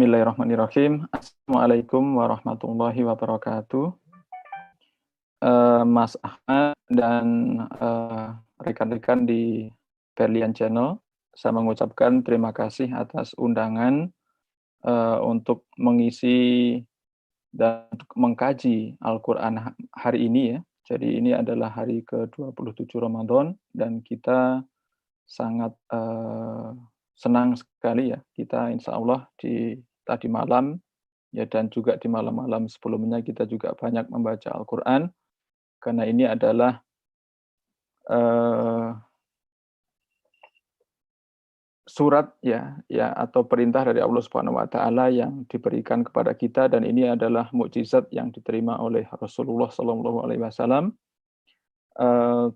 Bismillahirrahmanirrahim. Assalamualaikum warahmatullahi wabarakatuh. Mas Ahmad dan rekan-rekan di Berlian Channel, saya mengucapkan terima kasih atas undangan untuk mengisi dan mengkaji Al-Quran hari ini ya. Jadi ini adalah hari ke-27 Ramadan dan kita sangat senang sekali ya. Kita insya Allah di tadi malam ya dan juga di malam-malam sebelumnya kita juga banyak membaca Al-Quran karena ini adalah surat ya atau perintah dari Allah Subhanahu wa taala yang diberikan kepada kita dan ini adalah mukjizat yang diterima oleh Rasulullah Shallallahu alaihi wasallam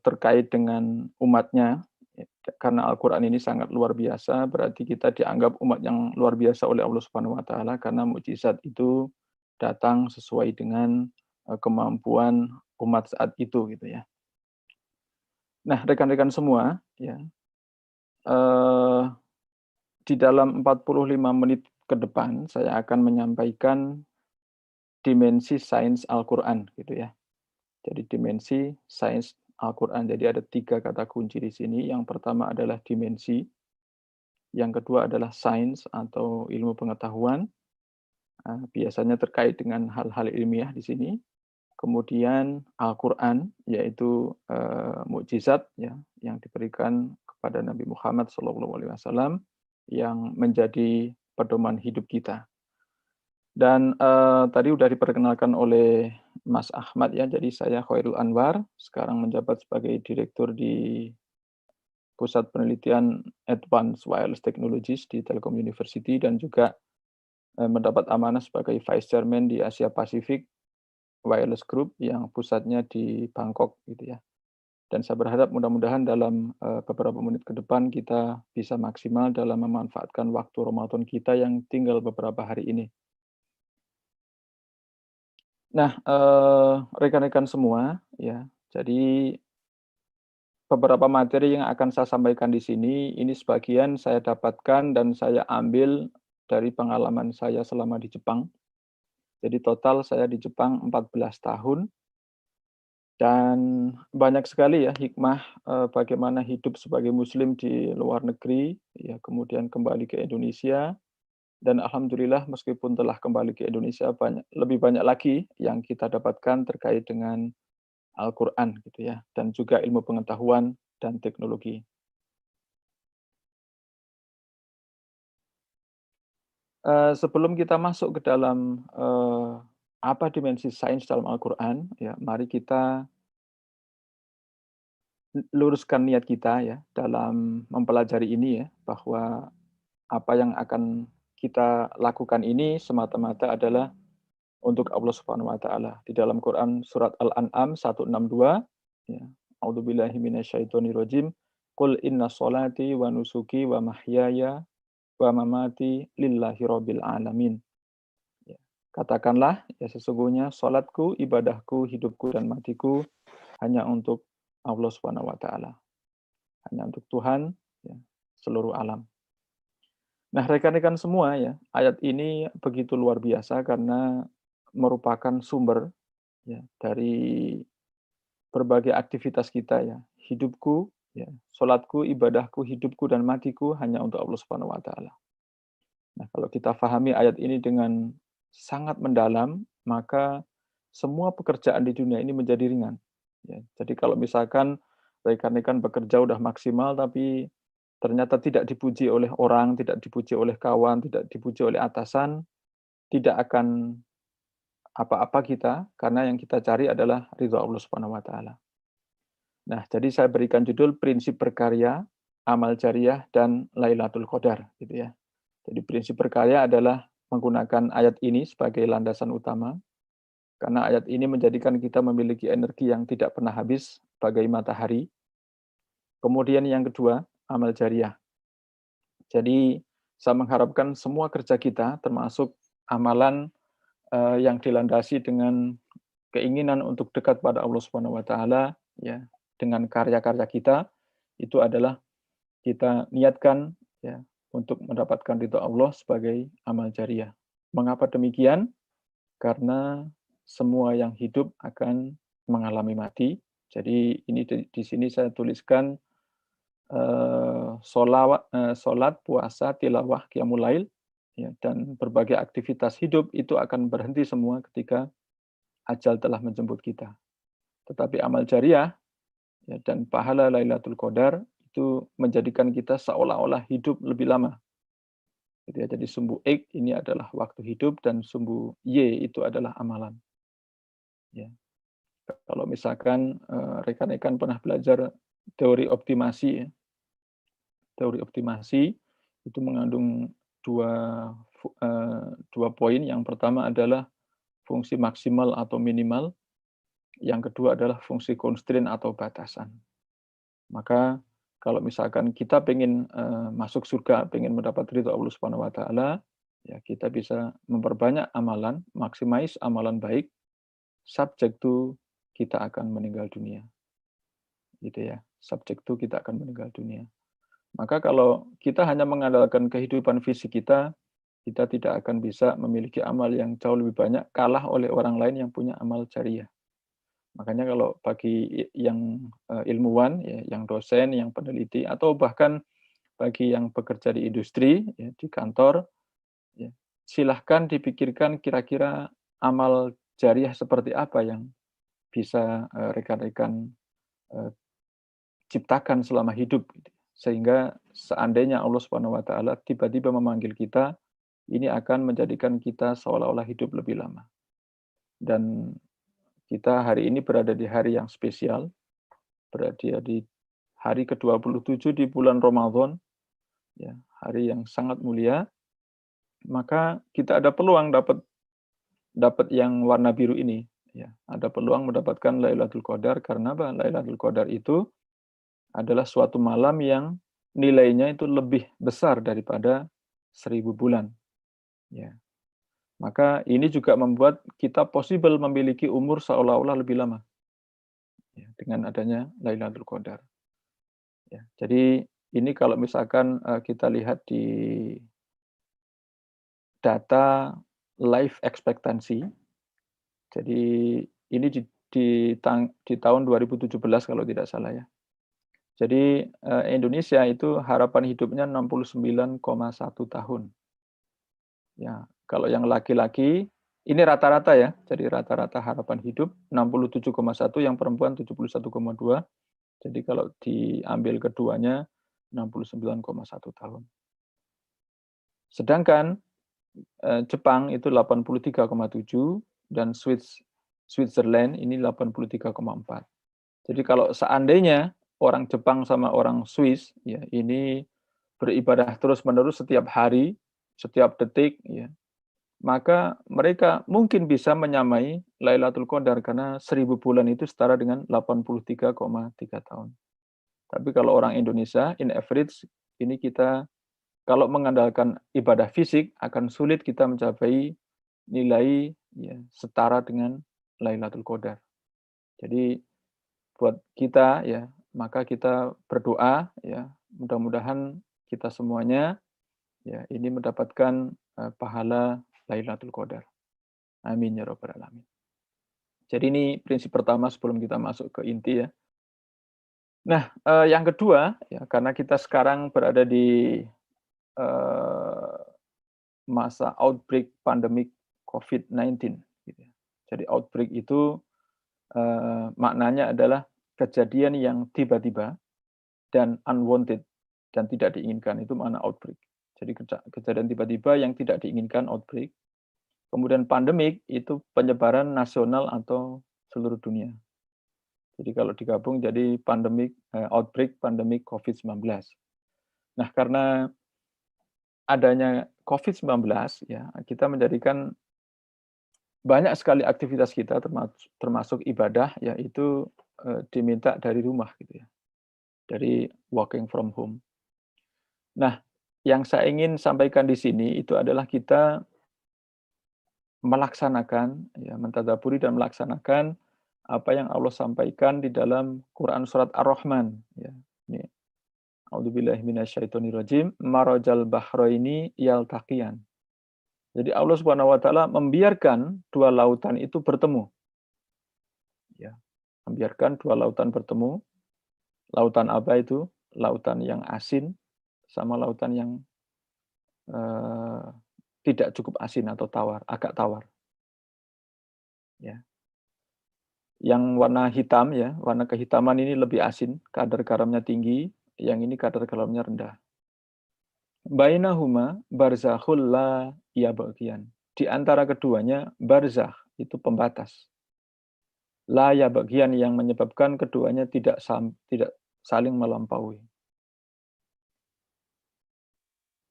terkait dengan umatnya. Karena Al-Quran ini sangat luar biasa, berarti kita dianggap umat yang luar biasa oleh Allah Subhanahu wa taala karena mukjizat itu datang sesuai dengan kemampuan umat saat itu gitu ya. Nah, rekan-rekan semua ya. Di dalam 45 menit ke depan saya akan menyampaikan dimensi sains Al-Quran gitu ya. Jadi dimensi sains Al-Quran. Jadi ada 3 kata kunci di sini. Yang pertama adalah dimensi, yang kedua adalah sains atau ilmu pengetahuan, biasanya terkait dengan hal-hal ilmiah di sini. Kemudian Al-Quran, yaitu mukjizat ya, yang diberikan kepada Nabi Muhammad SAW, yang menjadi pedoman hidup kita. Dan tadi sudah diperkenalkan oleh Mas Ahmad ya, jadi saya Khairul Anwar, sekarang menjabat sebagai Direktur di Pusat Penelitian Advanced Wireless Technologies di Telkom University dan juga mendapat amanah sebagai Vice Chairman di Asia Pacific Wireless Group yang pusatnya di Bangkok gitu ya. Dan saya berharap mudah-mudahan dalam beberapa menit ke depan kita bisa maksimal dalam memanfaatkan waktu Ramadan kita yang tinggal beberapa hari ini. Nah, rekan-rekan semua ya, jadi beberapa materi yang akan saya sampaikan di sini, ini sebagian saya dapatkan dan saya ambil dari pengalaman saya selama di Jepang. Jadi total saya di Jepang 14 tahun, dan banyak sekali ya hikmah bagaimana hidup sebagai muslim di luar negeri, ya kemudian kembali ke Indonesia, dan alhamdulillah meskipun telah kembali ke Indonesia lebih banyak lagi yang kita dapatkan terkait dengan Al-Quran gitu ya, dan juga ilmu pengetahuan dan teknologi. Sebelum kita masuk ke dalam apa dimensi sains dalam Al-Quran, ya mari kita luruskan niat kita ya dalam mempelajari ini ya, bahwa apa yang akan kita lakukan ini semata-mata adalah untuk Allah Subhanahu wa taala. Di dalam Quran surat Al-An'am 162 ya, A'udzubillahi minasyaitonirrajim. Qul inna sholati wa nusuki wa mahyaya wa mamati lillahi rabbil alamin. Ya. Katakanlah ya sesungguhnya salatku, ibadahku, hidupku dan matiku hanya untuk Allah Subhanahu wa taala. Hanya untuk Tuhan ya, seluruh alam. Nah, rekan-rekan semua ya, ayat ini begitu luar biasa karena merupakan sumber ya dari berbagai aktivitas kita ya. Hidupku, ya, salatku, ibadahku, hidupku dan matiku hanya untuk Allah Subhanahu wa taala. Nah, kalau kita pahami ayat ini dengan sangat mendalam, maka semua pekerjaan di dunia ini menjadi ringan. Ya, jadi kalau misalkan rekan-rekan bekerja udah maksimal tapi ternyata tidak dipuji oleh orang, tidak dipuji oleh kawan, tidak dipuji oleh atasan, tidak akan apa-apa kita, karena yang kita cari adalah ridha Allah Subhanahu wa taala. Nah, jadi saya berikan judul prinsip berkarya, amal jariah dan Lailatul Qadar gitu ya. Jadi prinsip berkarya adalah menggunakan ayat ini sebagai landasan utama, karena ayat ini menjadikan kita memiliki energi yang tidak pernah habis bagai matahari. Kemudian yang kedua, amal jariah. Jadi saya mengharapkan semua kerja kita, termasuk amalan yang dilandasi dengan keinginan untuk dekat pada Allah Subhanahu wa taala ya, dengan karya-karya kita, itu adalah kita niatkan ya untuk mendapatkan ridho Allah sebagai amal jariah. Mengapa demikian? Karena semua yang hidup akan mengalami mati. Jadi ini di sini saya tuliskan sholat, puasa, tilawah, qiyamul lail, ya, dan berbagai aktivitas hidup itu akan berhenti semua ketika ajal telah menjemput kita. Tetapi amal jariah, ya, dan pahala Lailatul Qadar itu menjadikan kita seolah-olah hidup lebih lama. Gitu ya. Jadi sumbu X ini adalah waktu hidup dan sumbu Y itu adalah amalan. Ya. Kalau misalkan rekan-rekan pernah belajar teori optimasi, ya, teori optimasi itu mengandung dua dua poin. Yang pertama adalah fungsi maksimal atau minimal. Yang kedua adalah fungsi constraint atau batasan. Maka kalau misalkan kita pengen masuk surga, pengen mendapat ridho Allah Subhanahu wa taala, ya kita bisa memperbanyak amalan, maximize amalan baik, subject to kita akan meninggal dunia. Gitu ya. Subject to kita akan meninggal dunia. Maka kalau kita hanya mengandalkan kehidupan fisik kita tidak akan bisa memiliki amal yang jauh lebih banyak, kalah oleh orang lain yang punya amal jariah. Makanya kalau bagi yang ilmuwan, ya, yang dosen, yang peneliti, atau bahkan bagi yang bekerja di industri, ya, di kantor, ya, silahkan dipikirkan kira-kira amal jariah seperti apa yang bisa rekan-rekan ciptakan selama hidup, gitu. Sehingga seandainya Allah Subhanahu wa taala tiba-tiba memanggil kita, ini akan menjadikan kita seolah-olah hidup lebih lama. Dan kita hari ini berada di hari yang spesial, berada di hari ke-27 di bulan Ramadan, ya, hari yang sangat mulia, maka kita ada peluang dapat yang warna biru ini, ya. Ada peluang mendapatkan Lailatul Qadar karena apa? Lailatul Qadar itu adalah suatu malam yang nilainya itu lebih besar daripada 1000 bulan. Ya. Maka ini juga membuat kita possible memiliki umur seolah-olah lebih lama. Ya, dengan adanya Lailatul Qadar. Ya, jadi ini kalau misalkan kita lihat di data life expectancy, jadi ini di tahun 2017 kalau tidak salah ya. Jadi Indonesia itu harapan hidupnya 69,1 tahun. Ya, kalau yang laki-laki ini rata-rata ya. Jadi rata-rata harapan hidup 67,1, yang perempuan 71,2. Jadi kalau diambil keduanya 69,1 tahun. Sedangkan Jepang itu 83,7 dan Switzerland ini 83,4. Jadi kalau seandainya orang Jepang sama orang Swiss ya ini beribadah terus-menerus setiap hari, setiap detik ya, maka mereka mungkin bisa menyamai Lailatul Qadar karena 1000 bulan itu setara dengan 83,3 tahun. Tapi kalau orang Indonesia in average ini kita kalau mengandalkan ibadah fisik akan sulit kita mencapai nilai ya setara dengan Lailatul Qadar. Jadi buat kita ya, maka kita berdoa ya, mudah-mudahan kita semuanya ya ini mendapatkan pahala Lailatul Qadar. Amin ya rabbal alamin. Jadi ini prinsip pertama sebelum kita masuk ke inti ya. Nah, yang kedua ya karena kita sekarang berada di eh, masa outbreak pandemik COVID-19 gitu ya. Jadi outbreak itu maknanya adalah kejadian yang tiba-tiba dan unwanted dan tidak diinginkan, itu makna outbreak. Jadi kejadian tiba-tiba yang tidak diinginkan, outbreak. Kemudian pandemik itu penyebaran nasional atau seluruh dunia. Jadi kalau digabung jadi outbreak pandemik COVID-19. Nah, karena adanya COVID-19 ya, kita menjadikan banyak sekali aktivitas kita termasuk ibadah yaitu diminta dari rumah gitu ya. Dari working from home. Nah, yang saya ingin sampaikan di sini itu adalah kita melaksanakan ya, mentadabburi dan melaksanakan apa yang Allah sampaikan di dalam Quran surat Ar-Rahman ya. Ini A'udzubillahi minasyaitonirrajim. Marajal bahraini yaltaqiyan. Jadi Allah Subhanahu wa taala membiarkan dua lautan itu bertemu. Ya, membiarkan dua lautan bertemu. Lautan apa itu? Lautan yang asin sama lautan yang eh, tidak cukup asin atau tawar, agak tawar. Ya. Yang warna hitam ya, warna kehitaman ini lebih asin, kadar garamnya tinggi, yang ini kadar garamnya rendah. Bainahuma barzakhul la yabghiyan. Di antara keduanya barzakh itu pembatas. La yabghiyan yang menyebabkan keduanya tidak saling melampaui.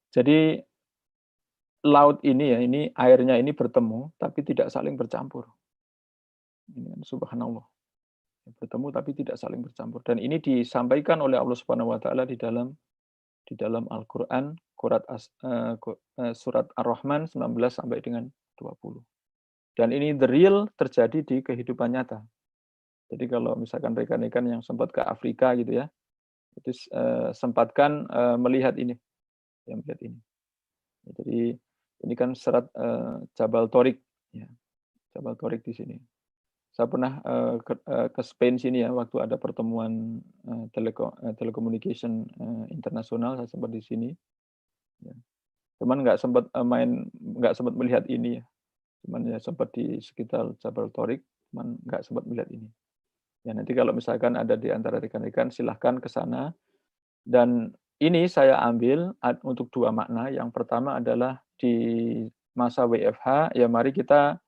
Jadi laut ini ya, ini airnya ini bertemu tapi tidak saling bercampur. Ini subhanallah. Bertemu tapi tidak saling bercampur. Dan ini disampaikan oleh Allah Subhanahu wa taala di dalam Al-Qur'an surat Ar-Rahman 19 sampai dengan 20. Dan ini the real terjadi di kehidupan nyata. Jadi kalau misalkan rekan-rekan yang sempat ke Afrika gitu ya, itu sempatkan melihat ini, yang melihat ini. Jadi ini kan serat Jabal Torik, ya, Jabal Torik di sini. Saya pernah ke Spain sini ya, waktu ada pertemuan telecommunication internasional, saya sempat di sini. Ya. Cuman nggak sempat melihat ini ya. Cuman ya sempat di sekitar Jabal Torik, cuman nggak sempat melihat ini. Ya nanti kalau misalkan ada di antara rekan-rekan silahkan ke sana. Dan ini saya ambil untuk dua makna. Yang pertama adalah di masa WFH, ya mari kita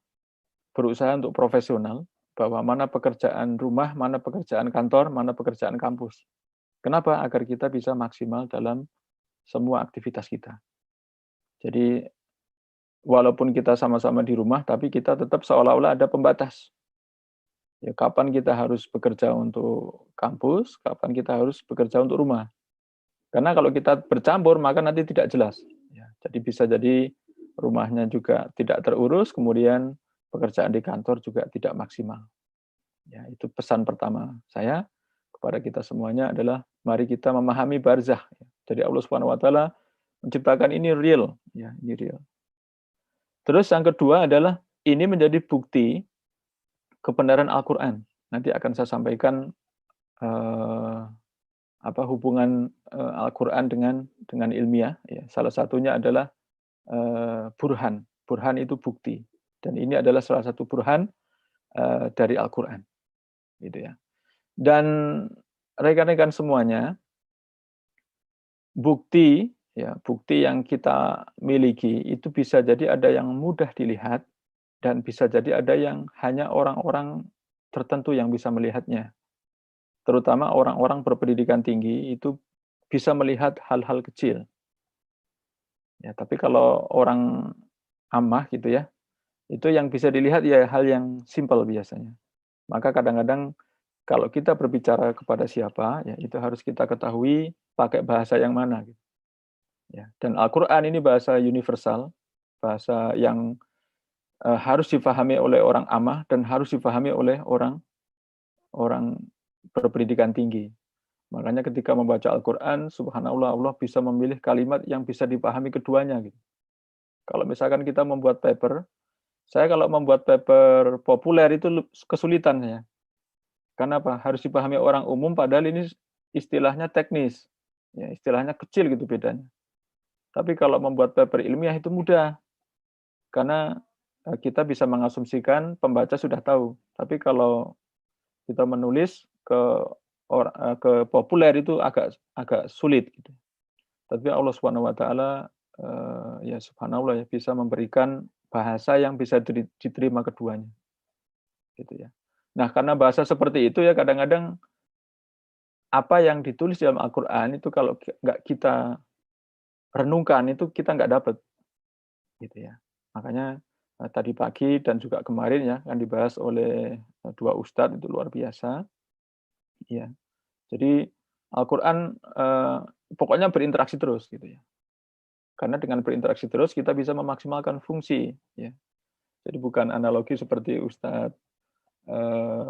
berusaha untuk profesional, bahwa mana pekerjaan rumah, mana pekerjaan kantor, mana pekerjaan kampus. Kenapa? Agar kita bisa maksimal dalam semua aktivitas kita. Jadi walaupun kita sama-sama di rumah, tapi kita tetap seolah-olah ada pembatas. Ya, kapan kita harus bekerja untuk kampus, kapan kita harus bekerja untuk rumah. Karena kalau kita bercampur, maka nanti tidak jelas. Ya, jadi bisa jadi rumahnya juga tidak terurus, kemudian pekerjaan di kantor juga tidak maksimal. Ya, itu pesan pertama saya kepada kita semuanya adalah mari kita memahami barzah. Jadi Allah Subhanahu wa taala menciptakan ini real, ya, ini real. Terus yang kedua adalah ini menjadi bukti kebenaran Al-Qur'an. Nanti akan saya sampaikan hubungan Al-Qur'an dengan ilmiah, ya. Salah satunya adalah burhan. Burhan itu bukti. Dan ini adalah salah satu burhan dari Al-Qur'an. Gitu ya. Dan rekan-rekan semuanya, bukti yang kita miliki itu bisa jadi ada yang mudah dilihat dan bisa jadi ada yang hanya orang-orang tertentu yang bisa melihatnya. Terutama orang-orang berpendidikan tinggi itu bisa melihat hal-hal kecil. Ya, tapi kalau orang amah gitu ya, itu yang bisa dilihat ya hal yang simpel biasanya. Maka kadang-kadang kalau kita berbicara kepada siapa, ya itu harus kita ketahui pakai bahasa yang mana. Gitu. Ya. Dan Al-Quran ini bahasa universal, bahasa yang harus difahami oleh orang amah dan harus difahami oleh orang berpendidikan tinggi. Makanya ketika membaca Al-Quran, subhanallah Allah bisa memilih kalimat yang bisa dipahami keduanya. Gitu. Kalau misalkan kita membuat paper, saya kalau membuat paper populer itu kesulitan ya. Karena apa? Harus dipahami orang umum padahal ini istilahnya teknis. Ya, istilahnya kecil gitu bedanya. Tapi kalau membuat paper ilmiah itu mudah. Karena kita bisa mengasumsikan pembaca sudah tahu. Tapi kalau kita menulis ke populer itu agak sulit gitu. Tapi Allah Subhanahu wa taala ya subhanallah ya bisa memberikan bahasa yang bisa diterima keduanya. Gitu ya. Nah, karena bahasa seperti itu ya kadang-kadang apa yang ditulis dalam Al-Qur'an itu kalau nggak kita renungkan itu kita nggak dapat. Gitu ya. Makanya tadi pagi dan juga kemarin ya kan dibahas oleh dua ustadz itu luar biasa. Ya. Jadi Al-Qur'an pokoknya berinteraksi terus gitu ya. Karena dengan berinteraksi terus kita bisa memaksimalkan fungsi ya. Jadi bukan analogi seperti Ustadz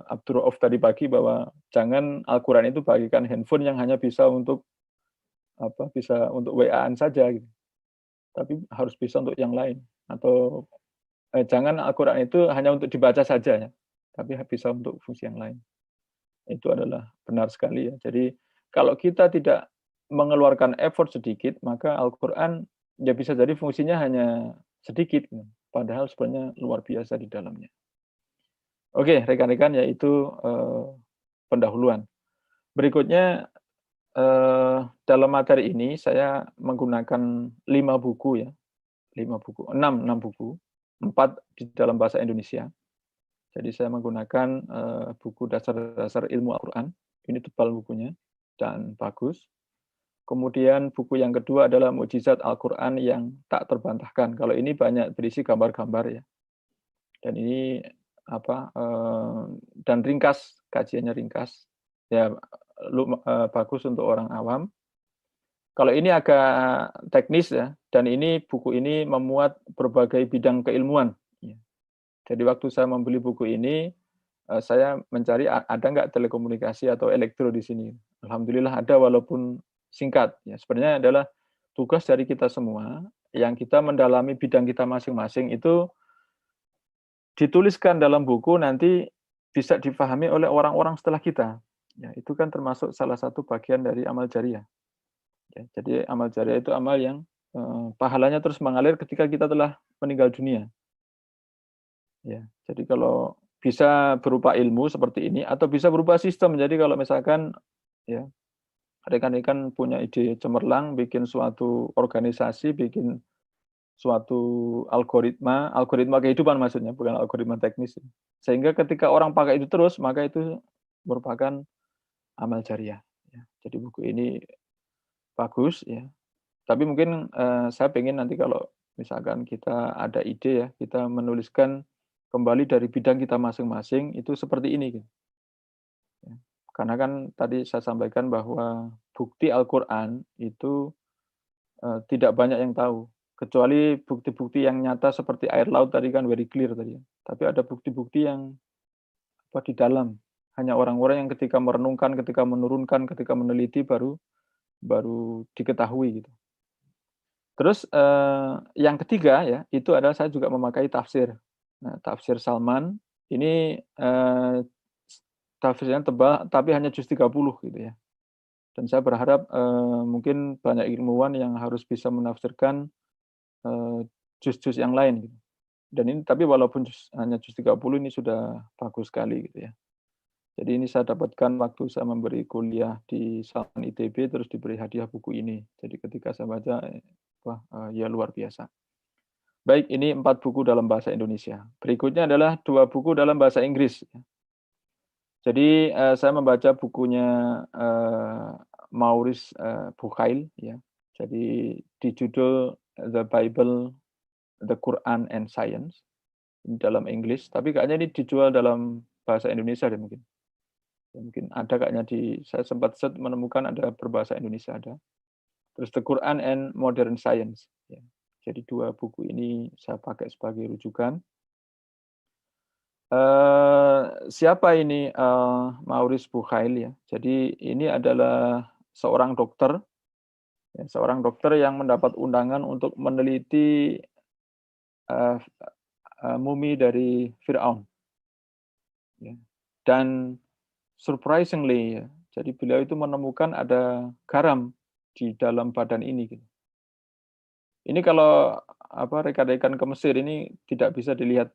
Abdul Rauf tadi pagi bahwa jangan Al-Quran itu bagikan handphone yang hanya bisa untuk bisa untuk WA-an saja gitu. Tapi harus bisa untuk yang lain. Atau jangan Al-Quran itu hanya untuk dibaca saja ya, tapi bisa untuk fungsi yang lain. Itu adalah benar sekali ya. Jadi kalau kita tidak mengeluarkan effort sedikit, maka Al-Quran ya bisa jadi fungsinya hanya sedikit, gitu. Padahal sebenarnya luar biasa di dalamnya. Oke, rekan-rekan, yaitu pendahuluan. Berikutnya dalam materi ini saya menggunakan 5 buku ya, 5 buku, 6 buku, 4 di dalam bahasa Indonesia. Jadi saya menggunakan buku dasar-dasar ilmu Al-Quran, ini tebal bukunya dan bagus. Kemudian buku yang kedua adalah Mukjizat Al-Quran yang tak terbantahkan. Kalau ini banyak berisi gambar-gambar ya. Dan ini dan ringkas, kajiannya ringkas. Ya bagus untuk orang awam. Kalau ini agak teknis ya, dan ini buku ini memuat berbagai bidang keilmuan. Jadi waktu saya membeli buku ini, saya mencari ada nggak telekomunikasi atau elektro di sini. Alhamdulillah ada walaupun singkat. Ya, sebenarnya adalah tugas dari kita semua yang kita mendalami bidang kita masing-masing itu dituliskan dalam buku nanti bisa difahami oleh orang-orang setelah kita. Ya, itu kan termasuk salah satu bagian dari amal jariah. Ya, jadi amal jariah itu amal yang pahalanya terus mengalir ketika kita telah meninggal dunia. Ya, jadi kalau bisa berupa ilmu seperti ini atau bisa berupa sistem. Jadi kalau misalkan ya rekan-rekan punya ide cemerlang bikin suatu organisasi, bikin suatu algoritma kehidupan maksudnya, bukan algoritma teknis. Sehingga ketika orang pakai itu terus, maka itu merupakan amal jariah. Ya, jadi buku ini bagus ya. Tapi mungkin saya pengen nanti kalau misalkan kita ada ide ya, kita menuliskan kembali dari bidang kita masing-masing itu seperti ini. Gitu. Ya. Karena kan tadi saya sampaikan bahwa bukti Al-Quran itu tidak banyak yang tahu. Kecuali bukti-bukti yang nyata seperti air laut tadi kan very clear tadi. Tapi ada bukti-bukti yang di dalam. Hanya orang-orang yang ketika merenungkan, ketika menurunkan, ketika meneliti baru diketahui gitu. Terus yang ketiga ya, itu adalah saya juga memakai tafsir. Nah, tafsir Salman ini tafsirnya tebal tapi hanya juz 30 gitu ya. Dan saya berharap mungkin banyak ilmuwan yang harus bisa menafsirkan juz-juz yang lain gitu. Dan ini tapi walaupun hanya juz 30 ini sudah bagus sekali gitu ya. Jadi ini saya dapatkan waktu saya memberi kuliah di Salman ITB terus diberi hadiah buku ini. Jadi ketika saya baca wah ya luar biasa. Baik, ini 4 buku dalam bahasa Indonesia. Berikutnya adalah 2 buku dalam bahasa Inggris. Jadi saya membaca bukunya Maurice Bucaille ya. Jadi di judul The Bible, The Quran and Science dalam Inggris, tapi kayaknya ini dijual dalam bahasa Indonesia deh mungkin. Ya, mungkin ada kayaknya saya sempat menemukan ada berbahasa Indonesia ada. Terus The Quran and Modern Science. Ya. Jadi 2 buku ini saya pakai sebagai rujukan. Siapa ini Maurice Bucaille ya? Jadi ini adalah seorang dokter, ya, seorang dokter yang mendapat undangan untuk meneliti mumi dari Firaun. Ya. Dan surprisingly, ya, jadi beliau itu menemukan ada garam di dalam badan ini. Gitu. Ini kalau rekan-rekan ke Mesir ini tidak bisa dilihat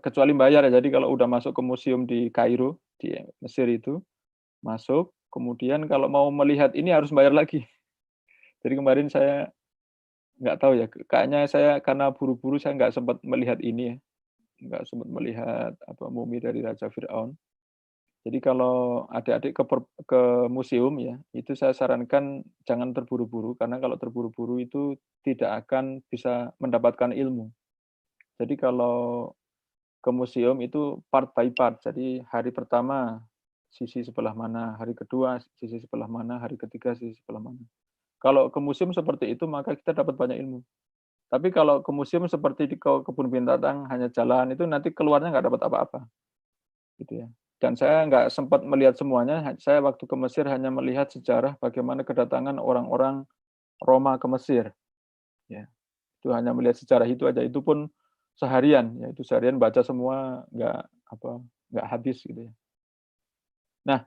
kecuali bayar ya. Jadi kalau udah masuk ke museum di Kairo di Mesir itu masuk, kemudian kalau mau melihat ini harus bayar lagi. Jadi kemarin saya nggak tahu ya, kayaknya saya karena buru-buru saya nggak sempat melihat ini ya, nggak sempat melihat mumi dari Raja Firaun. Jadi kalau adik-adik ke museum ya, itu saya sarankan jangan terburu-buru karena kalau terburu-buru itu tidak akan bisa mendapatkan ilmu. Jadi kalau ke museum itu part by part. Jadi hari pertama sisi sebelah mana, hari kedua sisi sebelah mana, hari ketiga sisi sebelah mana. Kalau ke museum seperti itu maka kita dapat banyak ilmu. Tapi kalau ke museum seperti di kebun binatang hanya jalan itu nanti keluarnya nggak dapat apa-apa. Gitu ya. Dan saya nggak sempat melihat semuanya. Saya waktu ke Mesir hanya melihat sejarah bagaimana kedatangan orang-orang Roma ke Mesir. Ya, itu hanya melihat sejarah itu aja. Itu pun seharian. Ya, itu seharian baca semua nggak habis gitu ya. Nah,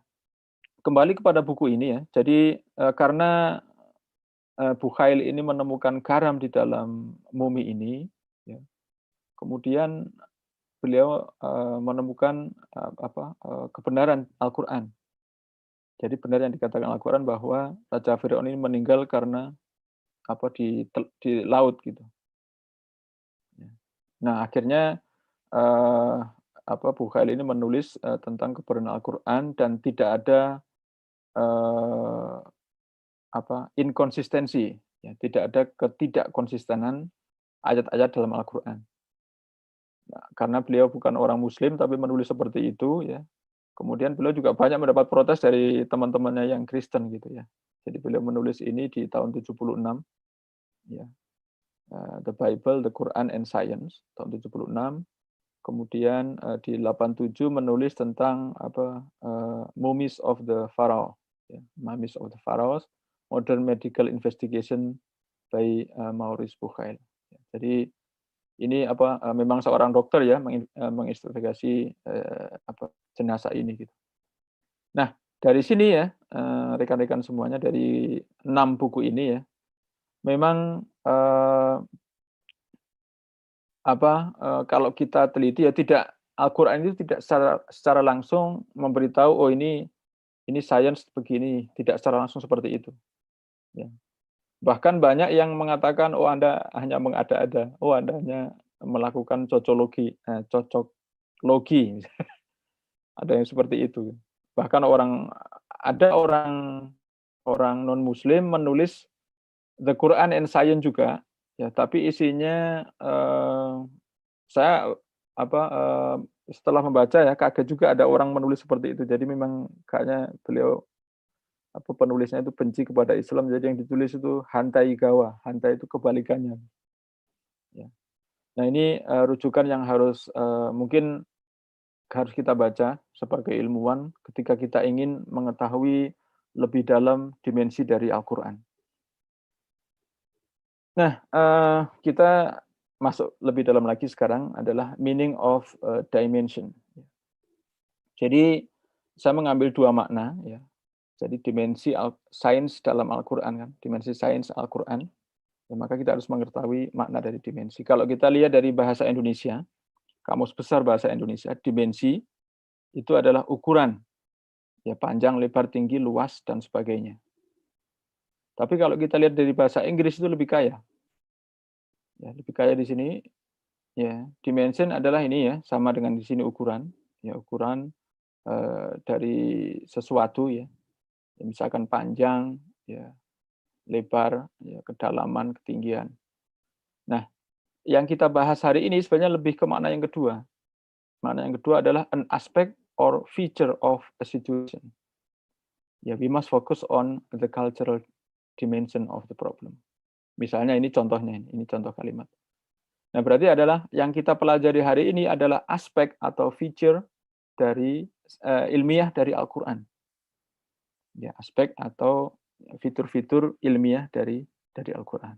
kembali kepada buku ini ya. Jadi karena Bukhail ini menemukan garam di dalam mumi ini, ya, kemudian beliau menemukan kebenaran Al-Quran. Jadi benar yang dikatakan Al-Quran bahwa Raja Firaun ini meninggal karena di laut gitu. Ya. Nah akhirnya eh, Bukhail ini menulis tentang kebenaran Al-Quran dan tidak ada eh, inkonsistensi, ya, tidak ada ketidakkonsistenan ayat-ayat dalam Al-Quran. Nah, karena beliau bukan orang Muslim tapi menulis seperti itu, ya. Kemudian beliau juga banyak mendapat protes dari teman-temannya yang Kristen gitu ya. Jadi beliau menulis ini di tahun 76, ya. The Bible, the Quran and Science tahun 76. Kemudian di 87 menulis tentang Mummies of the Pharaoh, ya. Mummies of the Pharaohs, Modern Medical Investigation by Maurice Bucaille. Jadi ini memang seorang dokter ya menginvestigasi jenazah ini gitu. Nah, dari sini ya rekan-rekan semuanya dari 6 buku ini ya memang kalau kita teliti ya tidak Al-Qur'an itu tidak secara langsung memberitahu oh ini sains begini, tidak secara langsung seperti itu. Ya. Bahkan banyak yang mengatakan oh Anda hanya mengada-ada, oh Anda hanya melakukan cocoklogi. Ada yang seperti itu. Bahkan ada orang non muslim menulis The Quran and Science juga ya, tapi isinya saya setelah membaca ya kaget juga ada orang menulis seperti itu. Jadi memang kayaknya beliau penulisnya itu benci kepada Islam, jadi yang ditulis itu hantai gawa, hantai itu kebalikannya. Ya. Nah ini rujukan yang mungkin harus kita baca sebagai ilmuwan ketika kita ingin mengetahui lebih dalam dimensi dari Al-Quran. Nah, kita masuk lebih dalam lagi sekarang adalah meaning of dimension. Jadi saya mengambil 2 makna ya. Jadi dimensi sains dalam Al-Quran kan, dimensi sains Al-Quran. Ya, maka kita harus mengetahui makna dari dimensi. Kalau kita lihat dari bahasa Indonesia, Kamus Besar Bahasa Indonesia, dimensi itu adalah ukuran, ya panjang, lebar, tinggi, luas, dan sebagainya. Tapi kalau kita lihat dari bahasa Inggris itu lebih kaya. Ya, lebih kaya di sini, ya dimension adalah ini ya, sama dengan di sini ukuran, ya ukuran dari sesuatu ya, misalkan panjang, ya lebar, ya kedalaman, ketinggian. Nah, yang kita bahas hari ini sebenarnya lebih ke makna yang kedua. Makna yang kedua adalah an aspect or feature of a situation. Ya, we must focus on the cultural dimension of the problem. Misalnya ini contohnya, ini contoh kalimat. Nah, berarti adalah yang kita pelajari hari ini adalah aspek atau feature dari ilmiah dari Al-Quran. Ya, aspek atau fitur-fitur ilmiah dari Al-Quran.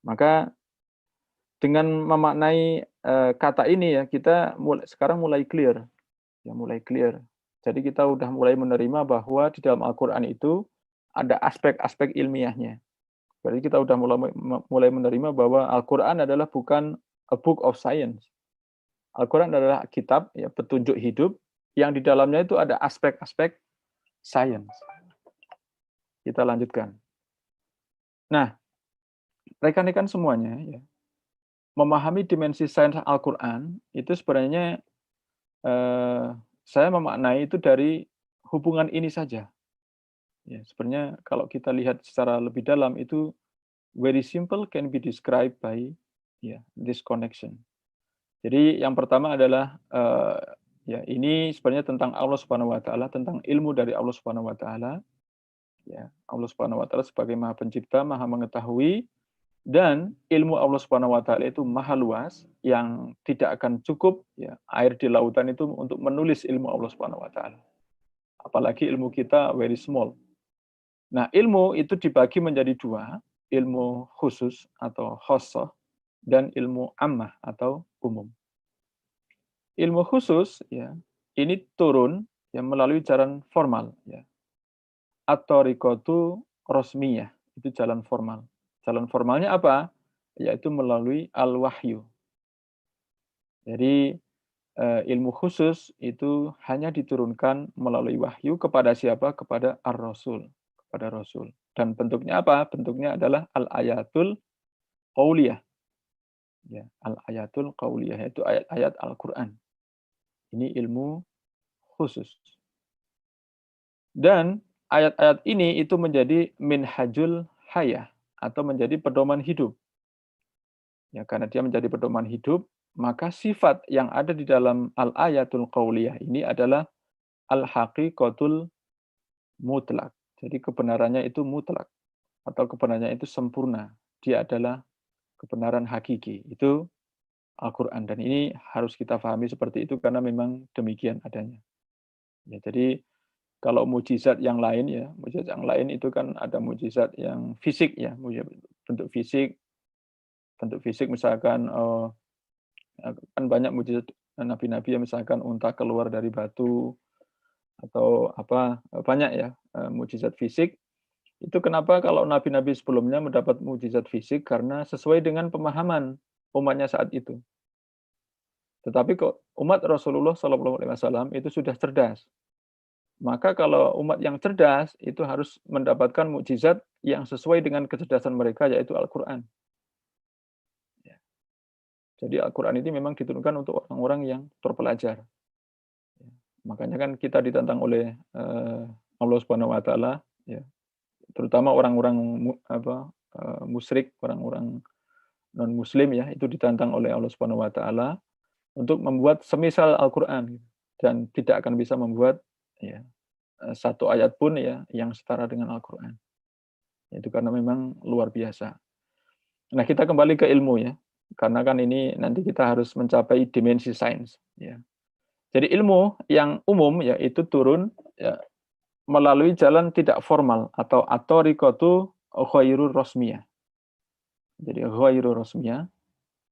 Maka dengan memaknai kata ini ya kita sekarang mulai clear. Ya, mulai clear. Jadi kita udah mulai menerima bahwa di dalam Al-Quran itu ada aspek-aspek ilmiahnya. Berarti kita udah mulai menerima bahwa Al-Quran adalah bukan a book of science. Al-Quran adalah kitab, ya, petunjuk hidup, yang di dalamnya itu ada aspek-aspek science. Kita lanjutkan. Nah, rekan-rekan semuanya, ya, memahami dimensi sains Al-Quran, itu sebenarnya saya memaknai itu dari hubungan ini saja. Ya, sebenarnya kalau kita lihat secara lebih dalam itu very simple can be described by this connection. Jadi yang pertama adalah ya ini sebenarnya tentang Allah Subhanahu wa taala, tentang ilmu dari Allah Subhanahu wa taala. Ya, Allah Subhanahu wa taala sebagai Maha Pencipta, Maha mengetahui, Dan ilmu Allah Subhanahu wa taala itu maha luas yang tidak akan cukup ya air di lautan itu untuk menulis ilmu Allah Subhanahu wa taala. Apalagi ilmu kita very small. Nah, ilmu itu dibagi menjadi dua, ilmu khusus atau khosoh dan ilmu ammah atau umum. Ilmu khusus ya, ini turun ya melalui jalan formal ya. At-thariqatu rosmiyah, itu jalan formal. Jalan formalnya apa? Yaitu melalui al-wahyu. Jadi ilmu khusus itu hanya diturunkan melalui wahyu kepada siapa? Kepada ar-rasul, kepada rasul. Dan bentuknya apa? Bentuknya adalah al-ayatul qauliyah. Ya, al-ayatul qauliyah yaitu ayat-ayat Al-Qur'an. Ini ilmu khusus. Dan ayat-ayat ini itu menjadi minhajul hayah atau menjadi pedoman hidup. Ya, karena dia menjadi pedoman hidup, maka sifat yang ada di dalam al-ayatul qauliyah ini adalah al-haqiqatul mutlak. Jadi kebenarannya itu mutlak atau kebenarannya itu sempurna. Dia adalah kebenaran hakiki. Itu Al-Qur'an dan ini harus kita pahami seperti itu karena memang demikian adanya. Ya, jadi kalau mukjizat yang lain ya, mukjizat yang lain itu kan ada mukjizat yang fisik ya, bentuk fisik, misalkan kan banyak mukjizat nabi-nabi yang misalkan unta keluar dari batu atau apa banyak ya mukjizat fisik. Itu kenapa kalau nabi-nabi sebelumnya mendapat mukjizat fisik karena sesuai dengan pemahaman umatnya saat itu. Tetapi kok umat Rasulullah SAW itu sudah cerdas. Maka kalau umat yang cerdas itu harus mendapatkan mukjizat yang sesuai dengan kecerdasan mereka yaitu Al-Qur'an. Ya. Jadi Al-Qur'an ini memang diturunkan untuk orang-orang yang terpelajar. Ya. Makanya kan kita ditantang oleh Allah Subhanahu wa taala ya, terutama orang-orang musyrik, orang-orang non muslim ya, itu ditantang oleh Allah Subhanahu wa taala untuk membuat semisal Al-Qur'an dan tidak akan bisa membuat ya satu ayat pun ya yang setara dengan Al-Qur'an. Itu karena memang luar biasa. Nah, kita kembali ke ilmu ya. Karena kan ini nanti kita harus mencapai dimensi sains ya. Jadi ilmu yang umum ya itu turun ya melalui jalan tidak formal atau at-thariqatu ghairur rasmiyah. Jadi ghairur rasmiyah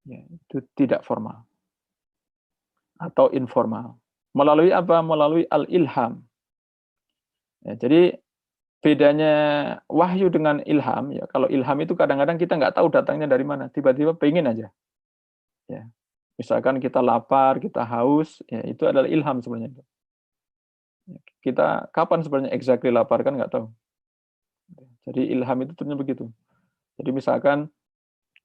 ya, itu tidak formal atau informal. Melalui apa? Melalui al-ilham. Ya, jadi bedanya wahyu dengan ilham ya, kalau ilham itu kadang-kadang kita nggak tahu datangnya dari mana, tiba-tiba pengen aja. Ya. Misalkan kita lapar, kita haus, ya itu adalah ilham sebenarnya. Kita kapan sebenarnya exactly lapar kan nggak tahu. Jadi ilham itu ternyata begitu. Jadi misalkan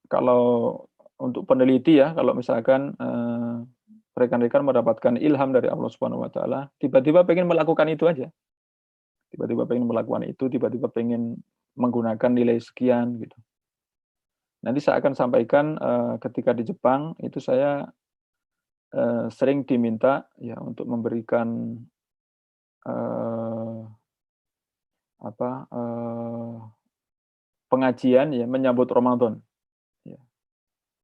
kalau untuk peneliti ya, kalau misalkan rekan-rekan mendapatkan ilham dari Allah Subhanahu wa taala, tiba-tiba pengen melakukan itu aja. Tiba-tiba pengen melakukan itu, tiba-tiba pengen menggunakan nilai sekian gitu. Nanti saya akan sampaikan ketika di Jepang itu saya sering diminta ya untuk memberikan apa pengajian ya menyambut Ramadan. Ya,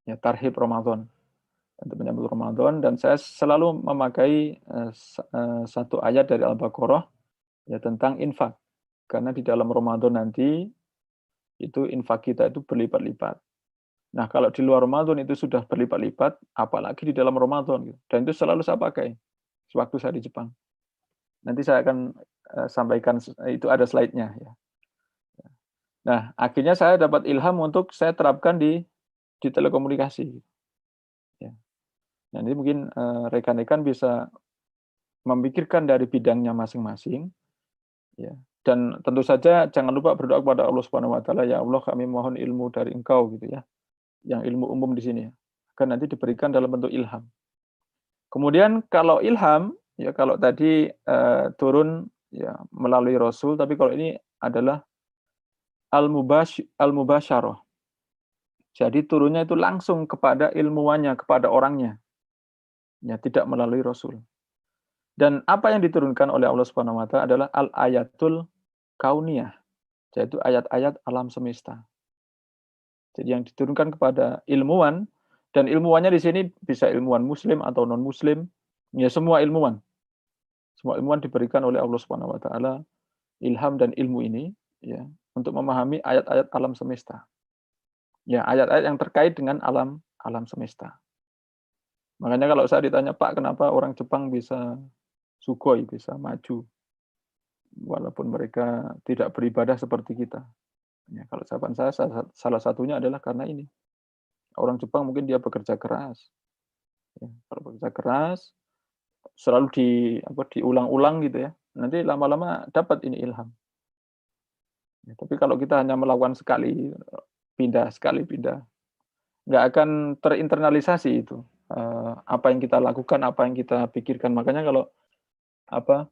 ya tarhib Ramadan untuk menyambut Ramadan dan saya selalu memakai satu ayat dari Al-Baqarah ya tentang infak. Karena di dalam Ramadan nanti itu infak kita itu berlipat-lipat. Nah, kalau di luar Ramadan itu sudah berlipat-lipat, apalagi di dalam Ramadan gitu. Dan itu selalu saya pakai sewaktu saya di Jepang. Nanti saya akan sampaikan itu ada slide-nya ya. Nah, akhirnya saya dapat ilham untuk saya terapkan di telekomunikasi. Ya. Nah, ini mungkin rekan-rekan bisa memikirkan dari bidangnya masing-masing, ya. Dan tentu saja jangan lupa berdoa kepada Allah Subhanahu wa taala, ya Allah kami mohon ilmu dari Engkau gitu ya. Yang ilmu umum di sini, akan nanti diberikan dalam bentuk ilham. Kemudian kalau ilham, ya kalau tadi turun ya melalui Rasul, tapi kalau ini adalah al-mubasyarah. Jadi turunnya itu langsung kepada ilmuwannya, kepada orangnya. Ya, tidak melalui Rasul. Dan apa yang diturunkan oleh Allah Subhanahu wa taala adalah al-ayatul kauniyah, yaitu ayat-ayat alam semesta. Jadi yang diturunkan kepada ilmuwan, dan ilmuwannya di sini bisa ilmuwan muslim atau non muslim, ya semua ilmuwan. Semua ilmuwan diberikan oleh Allah Subhanahu wa taala ilham dan ilmu ini ya untuk memahami ayat-ayat alam semesta. Ya, ayat-ayat yang terkait dengan alam semesta. Makanya kalau saya ditanya, "Pak, kenapa orang Jepang bisa sugoi, bisa maju walaupun mereka tidak beribadah seperti kita?" Ya, kalau jawaban saya salah satunya adalah karena ini. Orang Jepang mungkin dia bekerja keras, ya. Kalau bekerja keras, selalu diulang-ulang gitu ya. Nanti lama-lama dapat ini ilham. Ya, tapi kalau kita hanya melakukan sekali, sekali pindah, nggak akan terinternalisasi itu, apa yang kita lakukan, apa yang kita pikirkan. Makanya kalau, apa,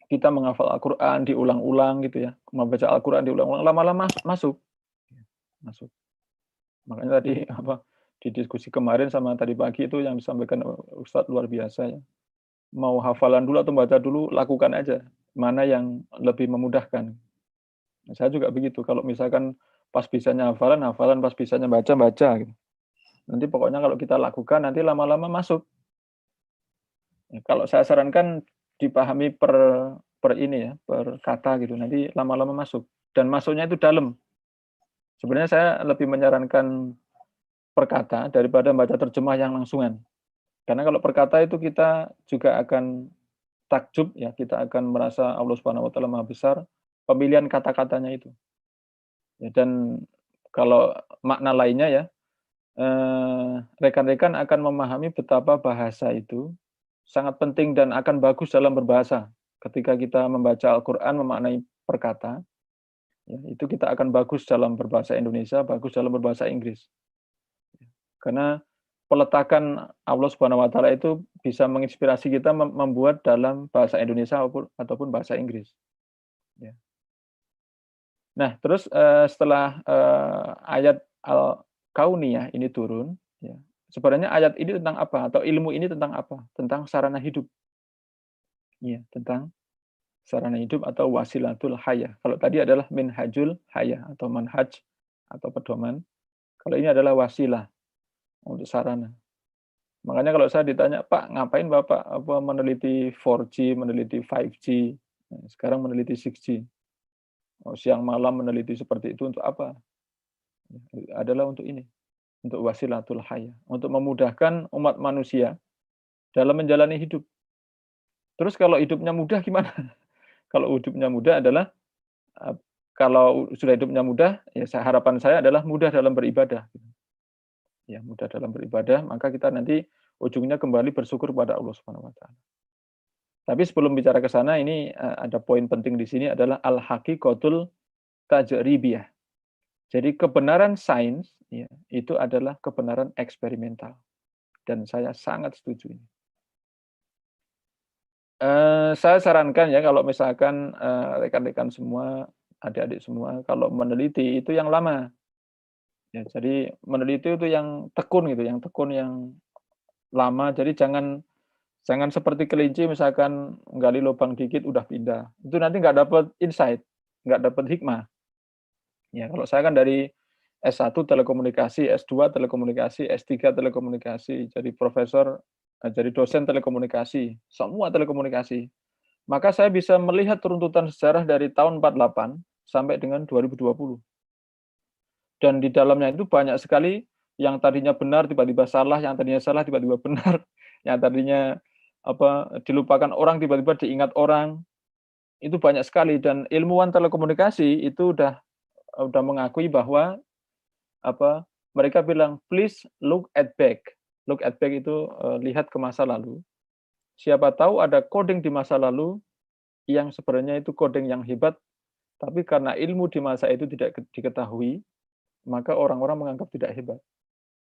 kita menghafal Al-Qur'an diulang-ulang gitu ya, membaca Al-Qur'an diulang-ulang, lama-lama masuk. Masuk. Makanya tadi, di diskusi kemarin sama tadi pagi itu yang disampaikan Ustadz luar biasa ya. Mau hafalan dulu atau baca dulu, lakukan aja, mana yang lebih memudahkan. Nah, saya juga begitu, kalau misalkan pas bisanya hafalan, hafalan, pas bisanya baca, baca gitu. Nanti pokoknya kalau kita lakukan, nanti lama-lama masuk. Ya, kalau saya sarankan dipahami per ini ya, per kata gitu, nanti lama-lama masuk. Dan masuknya itu dalam. Sebenarnya saya lebih menyarankan per kata daripada baca terjemah yang langsungan. Karena kalau per kata itu kita juga akan takjub ya, kita akan merasa Allah Subhanahu wa taala Maha Besar, pemilihan kata-katanya itu. Ya, dan kalau makna lainnya ya, rekan-rekan akan memahami betapa bahasa itu sangat penting dan akan bagus dalam berbahasa. Ketika kita membaca Al-Qur'an memaknai perkata, ya, itu kita akan bagus dalam berbahasa Indonesia, bagus dalam berbahasa Inggris. Karena peletakan Allah Subhanahu wa taala itu bisa menginspirasi kita membuat dalam bahasa Indonesia ataupun bahasa Inggris. Ya. Nah, terus, setelah, ayat Al-Kauniyah ini turun, ya, sebenarnya ayat ini tentang apa? Atau ilmu ini tentang apa? Tentang sarana hidup. Iya, tentang sarana hidup atau wasilatul hayah. Kalau tadi adalah minhajul hayah atau manhaj atau pedoman. Kalau ini adalah wasilah untuk sarana. Makanya kalau saya ditanya, "Pak, ngapain Bapak meneliti 4G, meneliti 5G, sekarang meneliti 6G? Oh, siang malam meneliti seperti itu untuk apa?" Adalah untuk ini, untuk wasilatul hayah, untuk memudahkan umat manusia dalam menjalani hidup. Terus kalau hidupnya mudah gimana? Kalau hidupnya mudah adalah, eee, kalau sudah hidupnya mudah, ya harapan saya adalah mudah dalam beribadah. Ya, mudah dalam beribadah, maka kita nanti ujungnya kembali bersyukur kepada Allah Subhanahu wa taala. Tapi sebelum bicara ke sana ini, ada poin penting di sini adalah al-haqiqatul tajribiyah. Jadi kebenaran sains, ya, itu adalah kebenaran eksperimental, dan saya sangat setuju ini. Saya sarankan ya kalau misalkan, rekan-rekan semua, adik-adik semua, kalau meneliti itu yang lama. Ya, jadi meneliti itu yang tekun gitu, yang tekun, yang lama. Jadi jangan jangan seperti kelinci misalkan gali lubang dikit udah pindah. Itu nanti nggak dapat insight, nggak dapat hikmah. Ya, kalau saya kan dari S1 telekomunikasi, S2 telekomunikasi, S3 telekomunikasi, jadi profesor, jadi dosen telekomunikasi, semua telekomunikasi. Maka saya bisa melihat runtutan sejarah dari tahun 48 sampai dengan 2020. Dan di dalamnya itu banyak sekali yang tadinya benar tiba-tiba salah, yang tadinya salah tiba-tiba benar, yang tadinya dilupakan orang tiba-tiba diingat orang. Itu banyak sekali dan ilmuwan telekomunikasi itu udah mengakui bahwa mereka bilang, "Please look at back." Look at back itu, lihat ke masa lalu. Siapa tahu ada coding di masa lalu yang sebenarnya itu coding yang hebat, tapi karena ilmu di masa itu tidak diketahui, maka orang-orang menganggap tidak hebat.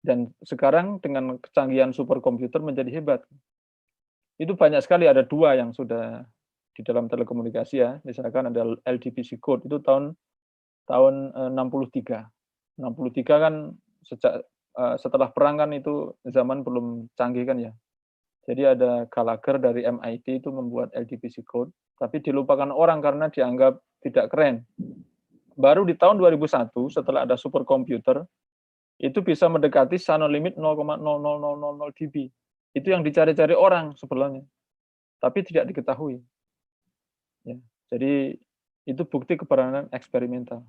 Dan sekarang dengan kecanggihan superkomputer menjadi hebat. Itu banyak sekali, ada 2 yang sudah di dalam telekomunikasi ya, misalkan ada LDPC code itu tahun tahun, 63. 63 kan setelah perang kan itu zaman belum canggih kan ya. Jadi ada Gallagher dari MIT itu membuat LDPC code, tapi dilupakan orang karena dianggap tidak keren. Baru di tahun 2001 setelah ada superkomputer, itu bisa mendekati Shannon limit 0,00000 dB. Itu yang dicari-cari orang sebenarnya, tapi tidak diketahui. Ya, jadi itu bukti kebenaran eksperimental.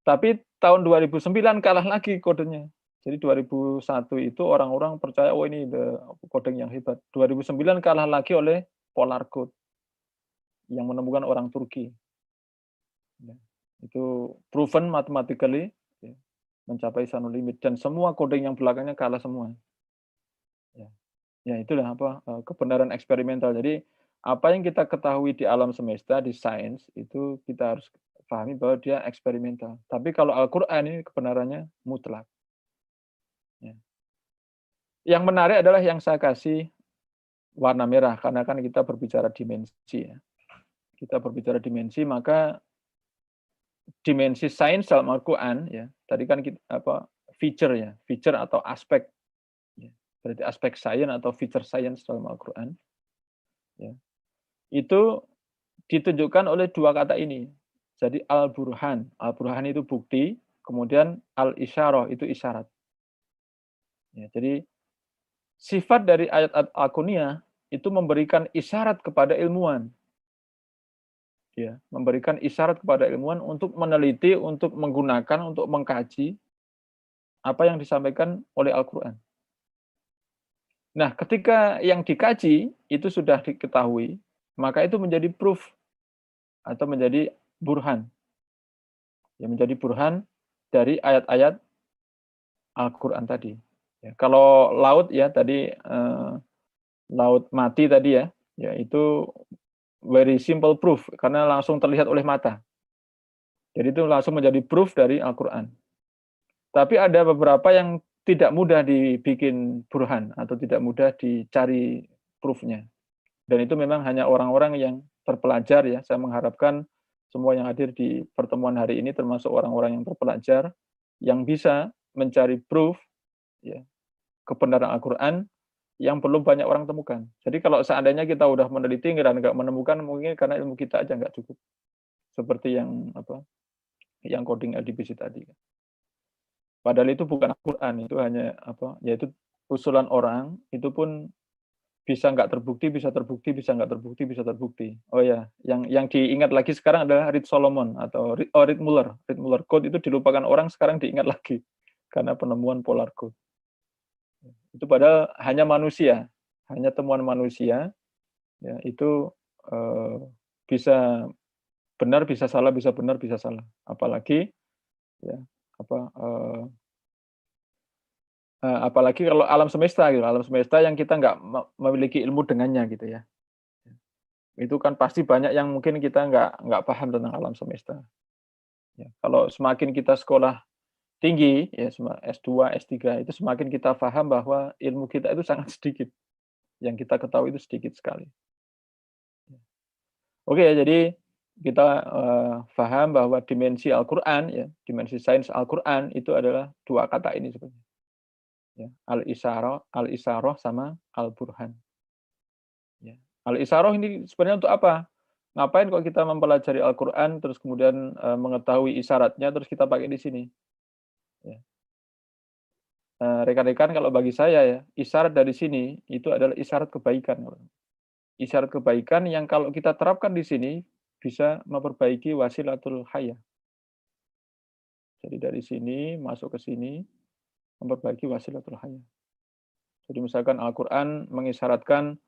Tapi tahun 2009 kalah lagi kodenya. Jadi 2001 itu orang-orang percaya, oh ini kodeng yang hebat. 2009 kalah lagi oleh Polar Code yang menemukan orang Turki. Ya, itu proven mathematically, ya, mencapai Shannon limit, dan semua kodeng yang belakangnya kalah semua. Ya, ya itulah kebenaran eksperimental. Jadi apa yang kita ketahui di alam semesta, di sains, itu kita harus pahami bahwa dia eksperimental. Tapi kalau Al-Quran ini kebenarannya mutlak. Ya. Yang menarik adalah yang saya kasih warna merah, karena kan kita berbicara dimensi. Ya. Kita berbicara dimensi, maka dimensi sains dalam Al-Quran, ya, tadi kan kita, feature ya, feature atau aspek, ya, berarti aspek sains atau feature sains dalam Al-Quran, ya, itu ditunjukkan oleh dua kata ini. Jadi al-burhan, al-burhan itu bukti, kemudian al-isyarah itu isyarat. Ya, jadi sifat dari ayat al-kuniyah itu memberikan isyarat kepada ilmuwan. Ya, memberikan isyarat kepada ilmuwan untuk meneliti, untuk menggunakan, untuk mengkaji apa yang disampaikan oleh Al-Quran. Nah, ketika yang dikaji itu sudah diketahui, maka itu menjadi proof atau menjadi burhan. Ya, menjadi burhan dari ayat-ayat Al-Quran tadi. Ya, kalau laut ya tadi, laut mati tadi ya, itu very simple proof karena langsung terlihat oleh mata. Jadi itu langsung menjadi proof dari Al-Quran. Tapi ada beberapa yang tidak mudah dibikin burhan atau tidak mudah dicari proof-nya. Dan itu memang hanya orang-orang yang terpelajar ya. Saya mengharapkan semua yang hadir di pertemuan hari ini termasuk orang-orang yang terpelajar yang bisa mencari proof ya, kebenaran Al-Quran yang belum banyak orang temukan. Jadi kalau seandainya kita udah meneliti dan nggak menemukan, mungkin karena ilmu kita aja nggak cukup. Seperti yang coding LDBC tadi. Padahal itu bukan Al-Quran, itu hanya yaitu usulan orang, itu pun bisa nggak terbukti, bisa terbukti, bisa nggak terbukti, bisa terbukti. Oh ya, yang diingat lagi sekarang adalah Reed Solomon atau Reed Muller. Reed Muller Code itu dilupakan orang, sekarang diingat lagi karena penemuan Polar Code. Itu padahal hanya manusia, hanya temuan manusia, ya, itu bisa benar, bisa salah, bisa benar, bisa salah. Apalagi ya apalagi kalau alam semesta gitu, alam semesta yang kita nggak memiliki ilmu dengannya gitu ya. Itu kan pasti banyak yang mungkin kita nggak paham tentang alam semesta. Ya, kalau semakin kita sekolah tinggi, ya S2, S3, itu semakin kita paham bahwa ilmu kita itu sangat sedikit. Yang kita ketahui itu sedikit sekali. Oke ya, jadi kita paham bahwa dimensi Al-Quran, ya, dimensi sains Al-Quran itu adalah dua kata ini sebenarnya. Ya, al-isyarah sama al-burhan. Ya. Al-isyarah ini sebenarnya untuk apa? Ngapain kok kita mempelajari Al-Quran, terus kemudian mengetahui isyaratnya, terus kita pakai di sini? Ya. Rekan-rekan, kalau bagi saya ya, isyarat dari sini itu adalah isyarat kebaikan. Isyarat kebaikan yang kalau kita terapkan di sini bisa memperbaiki wasilatul hayah. Jadi dari sini masuk ke sini memperbaiki wasilatul hayah. Jadi misalkan Al-Quran mengisyaratkan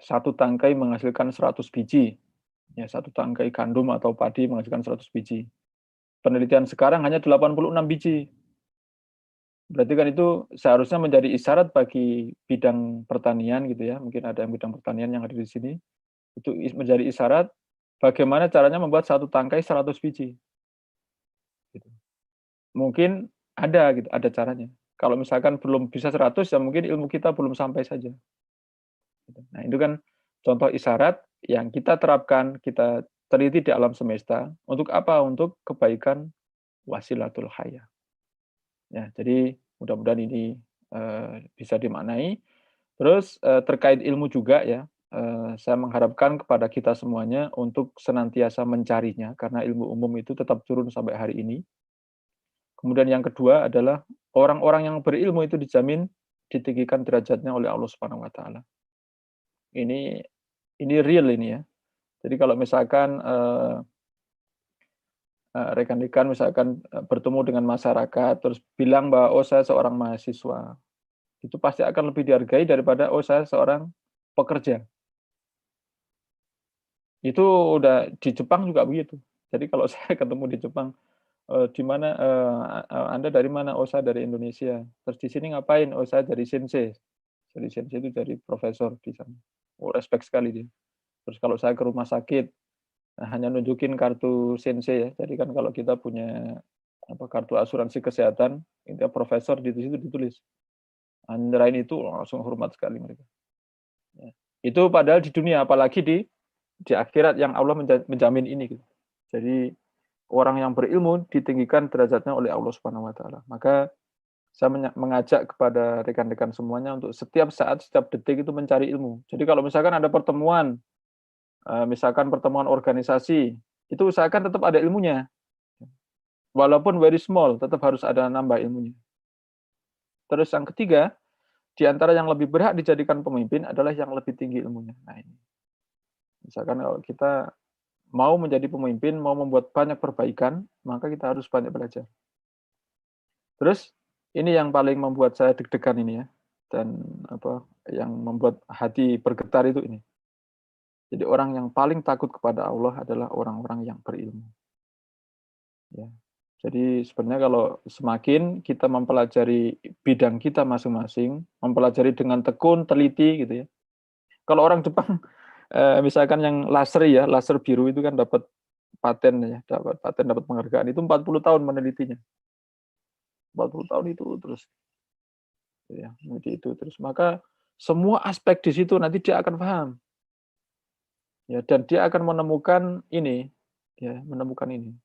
satu tangkai menghasilkan 100 biji. Ya, satu tangkai gandum atau padi menghasilkan 100 biji. Penelitian sekarang hanya 86 biji. Berarti kan itu seharusnya menjadi isyarat bagi bidang pertanian gitu ya. Mungkin ada yang bidang pertanian yang ada di sini. Itu menjadi isyarat bagaimana caranya membuat satu tangkai 100 biji. Gitu. Mungkin ada gitu, ada caranya. Kalau misalkan belum bisa 100 ya mungkin ilmu kita belum sampai saja. Nah, itu kan contoh isyarat yang kita terapkan, kita teliti di alam semesta untuk apa? Untuk kebaikan wasilatul hayah. Ya, jadi mudah-mudahan ini bisa dimaknai. Terus terkait ilmu juga ya, saya mengharapkan kepada kita semuanya untuk senantiasa mencarinya karena ilmu umum itu tetap turun sampai hari ini. Kemudian yang kedua adalah orang-orang yang berilmu itu dijamin ditinggikan derajatnya oleh Allah Subhanahu wa taala. Ini ini real ini ya. Jadi kalau misalkan, rekan-rekan misalkan, bertemu dengan masyarakat terus bilang bahwa, "Oh saya seorang mahasiswa." Itu pasti akan lebih dihargai daripada, "Oh saya seorang pekerja." Itu udah di Jepang juga begitu. Jadi kalau saya ketemu di Jepang, "Di mana, Anda dari mana?" "Oh saya dari Indonesia." "Terus di sini ngapain?" "Oh saya jadi sensei." Jadi sensei itu jadi profesor di sana. Oh respect sekali dia. Terus kalau saya ke rumah sakit, hanya nunjukin kartu sensei ya. Jadi kan kalau kita punya, kartu asuransi kesehatan, itu profesor di situ ditulis. Nyerahin itu langsung hormat sekali mereka, ya. Itu padahal di dunia, apalagi di akhirat yang Allah menjamin ini gitu. Jadi orang yang berilmu ditinggikan derajatnya oleh Allah Subhanahu wa taala. Maka saya mengajak kepada rekan-rekan semuanya untuk setiap saat, setiap detik itu mencari ilmu. Jadi kalau misalkan ada pertemuan, misalkan pertemuan organisasi, itu usahakan tetap ada ilmunya. Walaupun very small, tetap harus ada nambah ilmunya. Terus yang ketiga, di antara yang lebih berhak dijadikan pemimpin adalah yang lebih tinggi ilmunya. Nah ini, misalkan kalau kita mau menjadi pemimpin, mau membuat banyak perbaikan, maka kita harus banyak belajar. Terus ini yang paling membuat saya deg-degan ini ya, dan yang membuat hati bergetar itu ini. Jadi orang yang paling takut kepada Allah adalah orang-orang yang berilmu. Ya. Jadi sebenarnya kalau semakin kita mempelajari bidang kita masing-masing, mempelajari dengan tekun, teliti gitu ya. Kalau orang Jepang, misalkan yang laser ya, laser biru itu kan dapat paten ya, dapat paten, dapat penghargaan, itu 40 tahun menelitinya. 40 tahun itu terus, ya, meneliti itu terus. Maka semua aspek di situ nanti dia akan paham, ya, dan dia akan menemukan ini, ya, menemukan ini.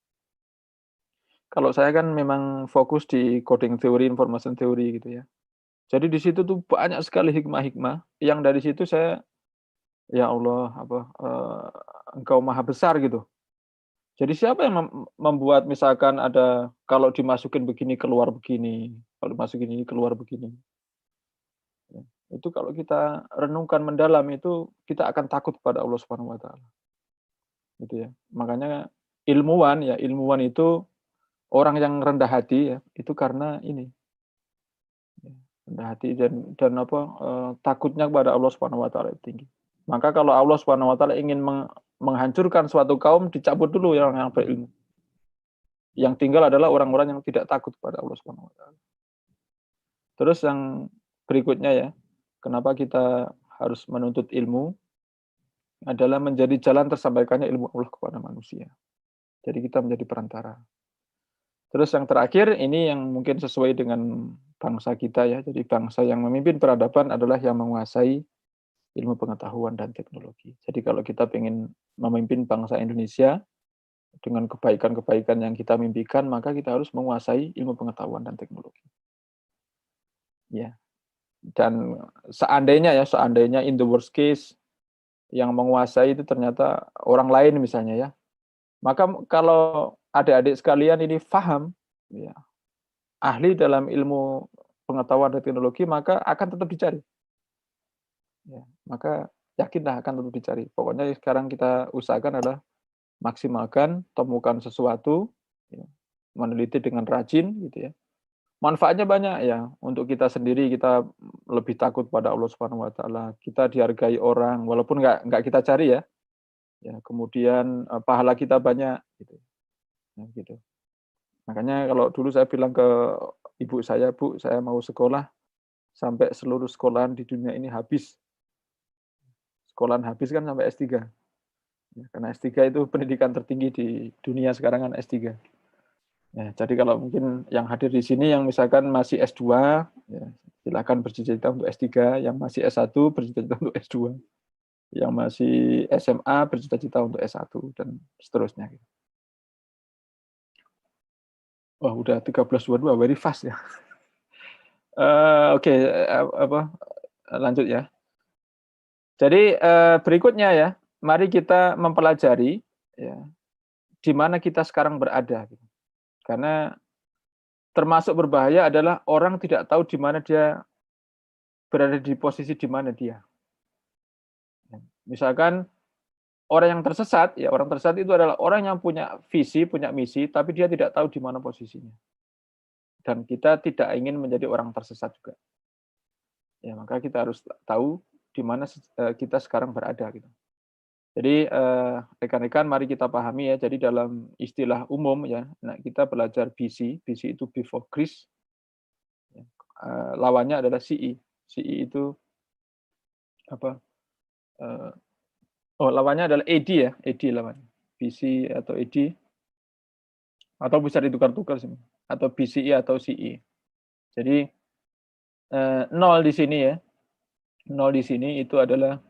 Kalau saya kan memang fokus di coding theory, information theory gitu ya. Jadi di situ tuh banyak sekali hikmah-hikmah yang dari situ saya, ya Allah, Engkau Maha Besar gitu. Jadi siapa yang membuat misalkan ada kalau dimasukin begini keluar begini, kalau dimasukin ini keluar begini. Ya. Itu kalau kita renungkan mendalam itu kita akan takut kepada Allah Subhanahu wa taala, gitu ya. Makanya ilmuwan itu orang yang rendah hati ya, itu karena ini, ya, rendah hati dan takutnya kepada Allah Subhanahu wa taala itu tinggi. Maka kalau Allah Subhanahu wa taala ingin menghancurkan suatu kaum, dicabut dulu yang berilmu. Yang tinggal adalah orang-orang yang tidak takut kepada Allah Subhanahu wa taala. Terus yang berikutnya ya, kenapa kita harus menuntut ilmu, adalah menjadi jalan tersampaikannya ilmu Allah kepada manusia. Jadi kita menjadi perantara. Terus yang terakhir, ini yang mungkin sesuai dengan bangsa kita ya, jadi bangsa yang memimpin peradaban adalah yang menguasai ilmu pengetahuan dan teknologi. Jadi kalau kita ingin memimpin bangsa Indonesia dengan kebaikan-kebaikan yang kita mimpikan, maka kita harus menguasai ilmu pengetahuan dan teknologi. Ya, dan seandainya in the worst case yang menguasai itu ternyata orang lain misalnya ya, maka kalau adik-adik sekalian ini paham, ya, ahli dalam ilmu pengetahuan dan teknologi, maka akan tetap dicari. Ya, maka yakinlah akan tetap dicari. Pokoknya sekarang kita usahakan adalah maksimalkan, temukan sesuatu, ya, meneliti dengan rajin gitu ya. Manfaatnya banyak ya, untuk kita sendiri kita lebih takut pada Allah Subhanahu wa taala, kita dihargai orang walaupun nggak kita cari ya. Ya, kemudian, pahala kita banyak gitu, nah gitu. Makanya kalau dulu saya bilang ke ibu saya, "Bu, saya mau sekolah sampai seluruh sekolahan di dunia ini habis." Sekolahan habis kan sampai S3, ya, karena S3 itu pendidikan tertinggi di dunia sekarang kan S3. Ya, jadi kalau mungkin yang hadir di sini yang misalkan masih S2, ya silakan bercita-cita untuk S3, yang masih S1 bercita-cita untuk S2, yang masih SMA bercita-cita untuk S1 dan seterusnya gitu. Wah udah 13.22, very fast ya. Oke, lanjut ya. Jadi, berikutnya ya, mari kita mempelajari ya, di mana kita sekarang berada gitu. Karena Termasuk berbahaya adalah orang tidak tahu di mana dia berada di posisi di mana dia. Misalkan orang yang tersesat, ya orang tersesat itu adalah orang yang punya visi, punya misi, tapi dia tidak tahu di mana posisinya. Dan kita tidak ingin menjadi orang tersesat juga. Ya, maka kita harus tahu di mana kita sekarang berada gitu. Jadi rekan-rekan mari kita pahami ya. Jadi dalam istilah umum ya, nah kita belajar BC, BC itu before Christ. Ya, lawannya adalah CE. CE itu apa? Lawannya adalah AD ya, AD lawannya. BC atau AD atau bisa ditukar-tukar sih, atau BCE atau CE. Jadi 0 di sini ya. 0 di sini itu adalah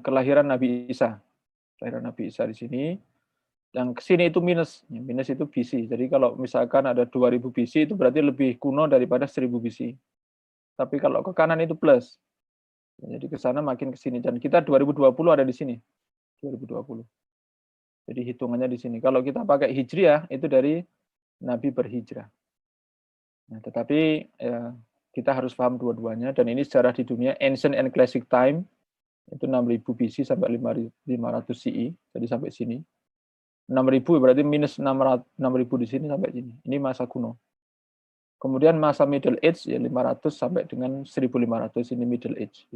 kelahiran Nabi Isa. Kelahiran Nabi Isa di sini. Yang ke sini itu minus. Minus itu BC. Jadi kalau misalkan ada 2000 BC itu berarti lebih kuno daripada 1000 BC. Tapi kalau ke kanan itu plus. Jadi ke sana makin ke sini. Dan kita 2020 ada di sini. 2020. Jadi hitungannya di sini. Kalau kita pakai Hijriah itu dari Nabi berhijrah. Nah, tetapi ya, kita harus paham dua-duanya. Dan ini sejarah di dunia Ancient and Classic Time. Itu 6000 BC sampai 500 CE. Jadi sampai sini. 6000 berarti minus 6000 di sini sampai sini. Ini masa kuno. Kemudian masa Middle Age ya 500 sampai dengan 1500 ini Middle Age.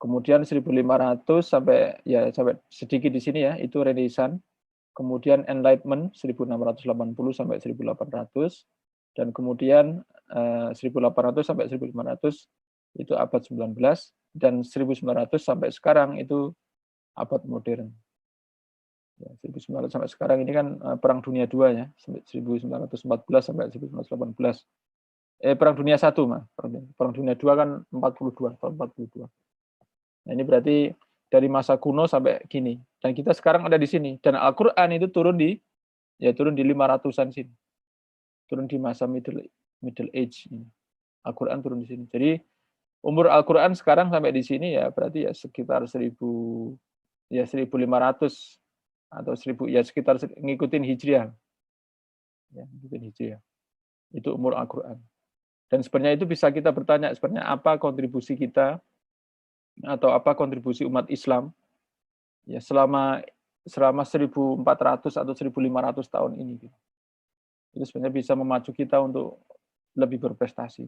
Kemudian 1500 sampai sedikit di sini ya itu Renaissance. Kemudian Enlightenment 1680 sampai 1800 dan kemudian 1800 sampai 1500 itu abad 19 dan 1900 sampai sekarang itu abad modern. Ya, 1900 sampai sekarang ini kan Perang Dunia II ya, 1914 sampai 1918. Perang Dunia I mah. Perang Dunia II kan 42, tahun 42. Nah, ini berarti dari masa kuno sampai kini. Dan kita sekarang ada di sini. Dan Al-Qur'an itu turun di 500-an sini. Turun di masa Middle Age ini. Al-Qur'an turun di sini. Jadi umur Al-Qur'an sekarang sampai di sini ya berarti ya sekitar 1500 atau 1000 ya sekitar ngikutin Hijriah. Ya, ngikutin Hijriah. Itu umur Al-Qur'an. Dan sebenarnya itu bisa kita bertanya sebenarnya apa kontribusi kita atau apa kontribusi umat Islam ya selama 1400 atau 1500 tahun ini. Itu sebenarnya bisa memacu kita untuk lebih berprestasi.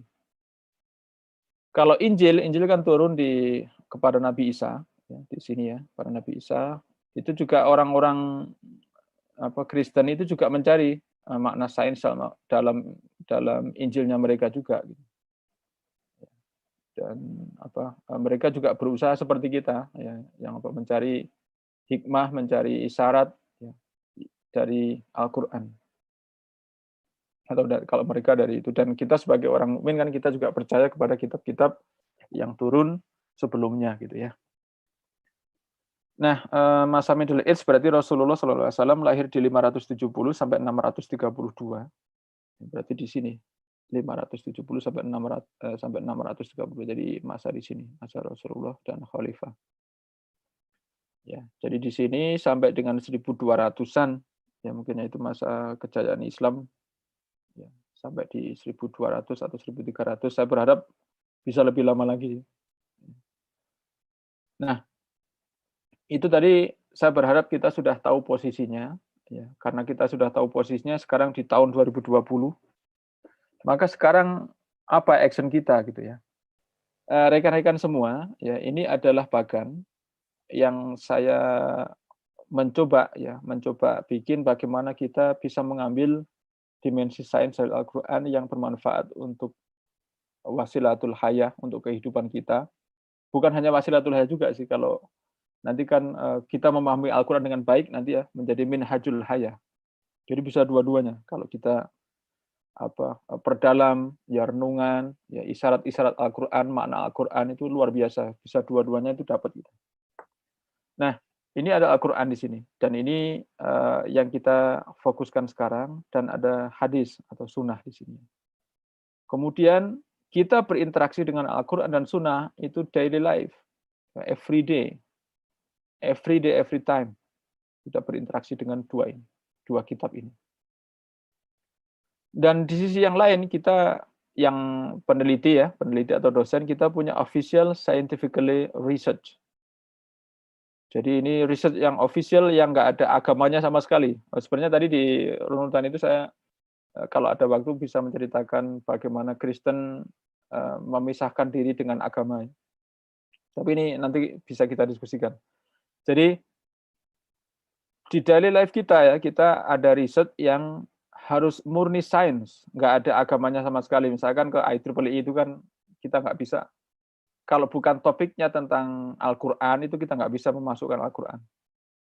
Kalau Injil kan turun kepada Nabi Isa ya, di sini ya, para Nabi Isa. Itu juga orang-orang Kristen itu juga mencari makna sains dalam Injilnya mereka juga. Dan mereka juga berusaha seperti kita, ya, yang mencari hikmah, mencari isyarat ya, dari Al-Quran. Atau kalau mereka dari itu. Dan kita sebagai orang mukmin kan kita juga percaya kepada kitab-kitab yang turun sebelumnya gitu ya. Nah, masa Middle Age berarti Rasulullah SAW lahir di 570 sampai 632. Berarti di sini 570 sampai 630. Jadi masa di sini, masa Rasulullah dan Khalifah. Ya, jadi di sini sampai dengan 1200-an ya mungkin itu masa kejayaan Islam ya, sampai di 1200 atau 1300. Saya berharap bisa lebih lama lagi. Nah, itu tadi saya berharap kita sudah tahu posisinya, ya, karena kita sudah tahu posisinya sekarang di tahun 2020. Maka sekarang apa action kita gitu ya? Rekan-rekan semua, ya ini adalah bagan yang saya mencoba bikin bagaimana kita bisa mengambil dimensi sains dari Al-Quran yang bermanfaat untuk wasilatul hayah, untuk kehidupan kita. Bukan hanya wasilatul hayah juga sih, kalau nanti kan kita memahami Al-Quran dengan baik, nanti ya menjadi minhajul hayah. Jadi bisa dua-duanya. Kalau kita perdalam, ya renungan, ya isyarat-isyarat Al-Quran, makna Al-Quran itu luar biasa. Bisa dua-duanya itu dapat. Nah, ini ada Al-Quran di sini. Dan ini yang kita fokuskan sekarang. Dan ada hadis atau sunnah di sini. Kemudian kita berinteraksi dengan Al-Quran dan sunnah itu daily life. Every day, every time. Kita berinteraksi dengan dua kitab ini. Dan di sisi yang lain kita yang peneliti atau dosen kita punya official scientifically research. Jadi ini riset yang official yang nggak ada agamanya sama sekali. Sebenarnya tadi di runutan itu saya, kalau ada waktu bisa menceritakan bagaimana Kristen, memisahkan diri dengan agama. Tapi ini nanti bisa kita diskusikan. Jadi di daily life kita kita ada riset yang harus murni sains, nggak ada agamanya sama sekali. Misalkan ke IEEE itu kan kita nggak bisa, kalau bukan topiknya tentang Al-Quran itu kita nggak bisa memasukkan Al-Quran.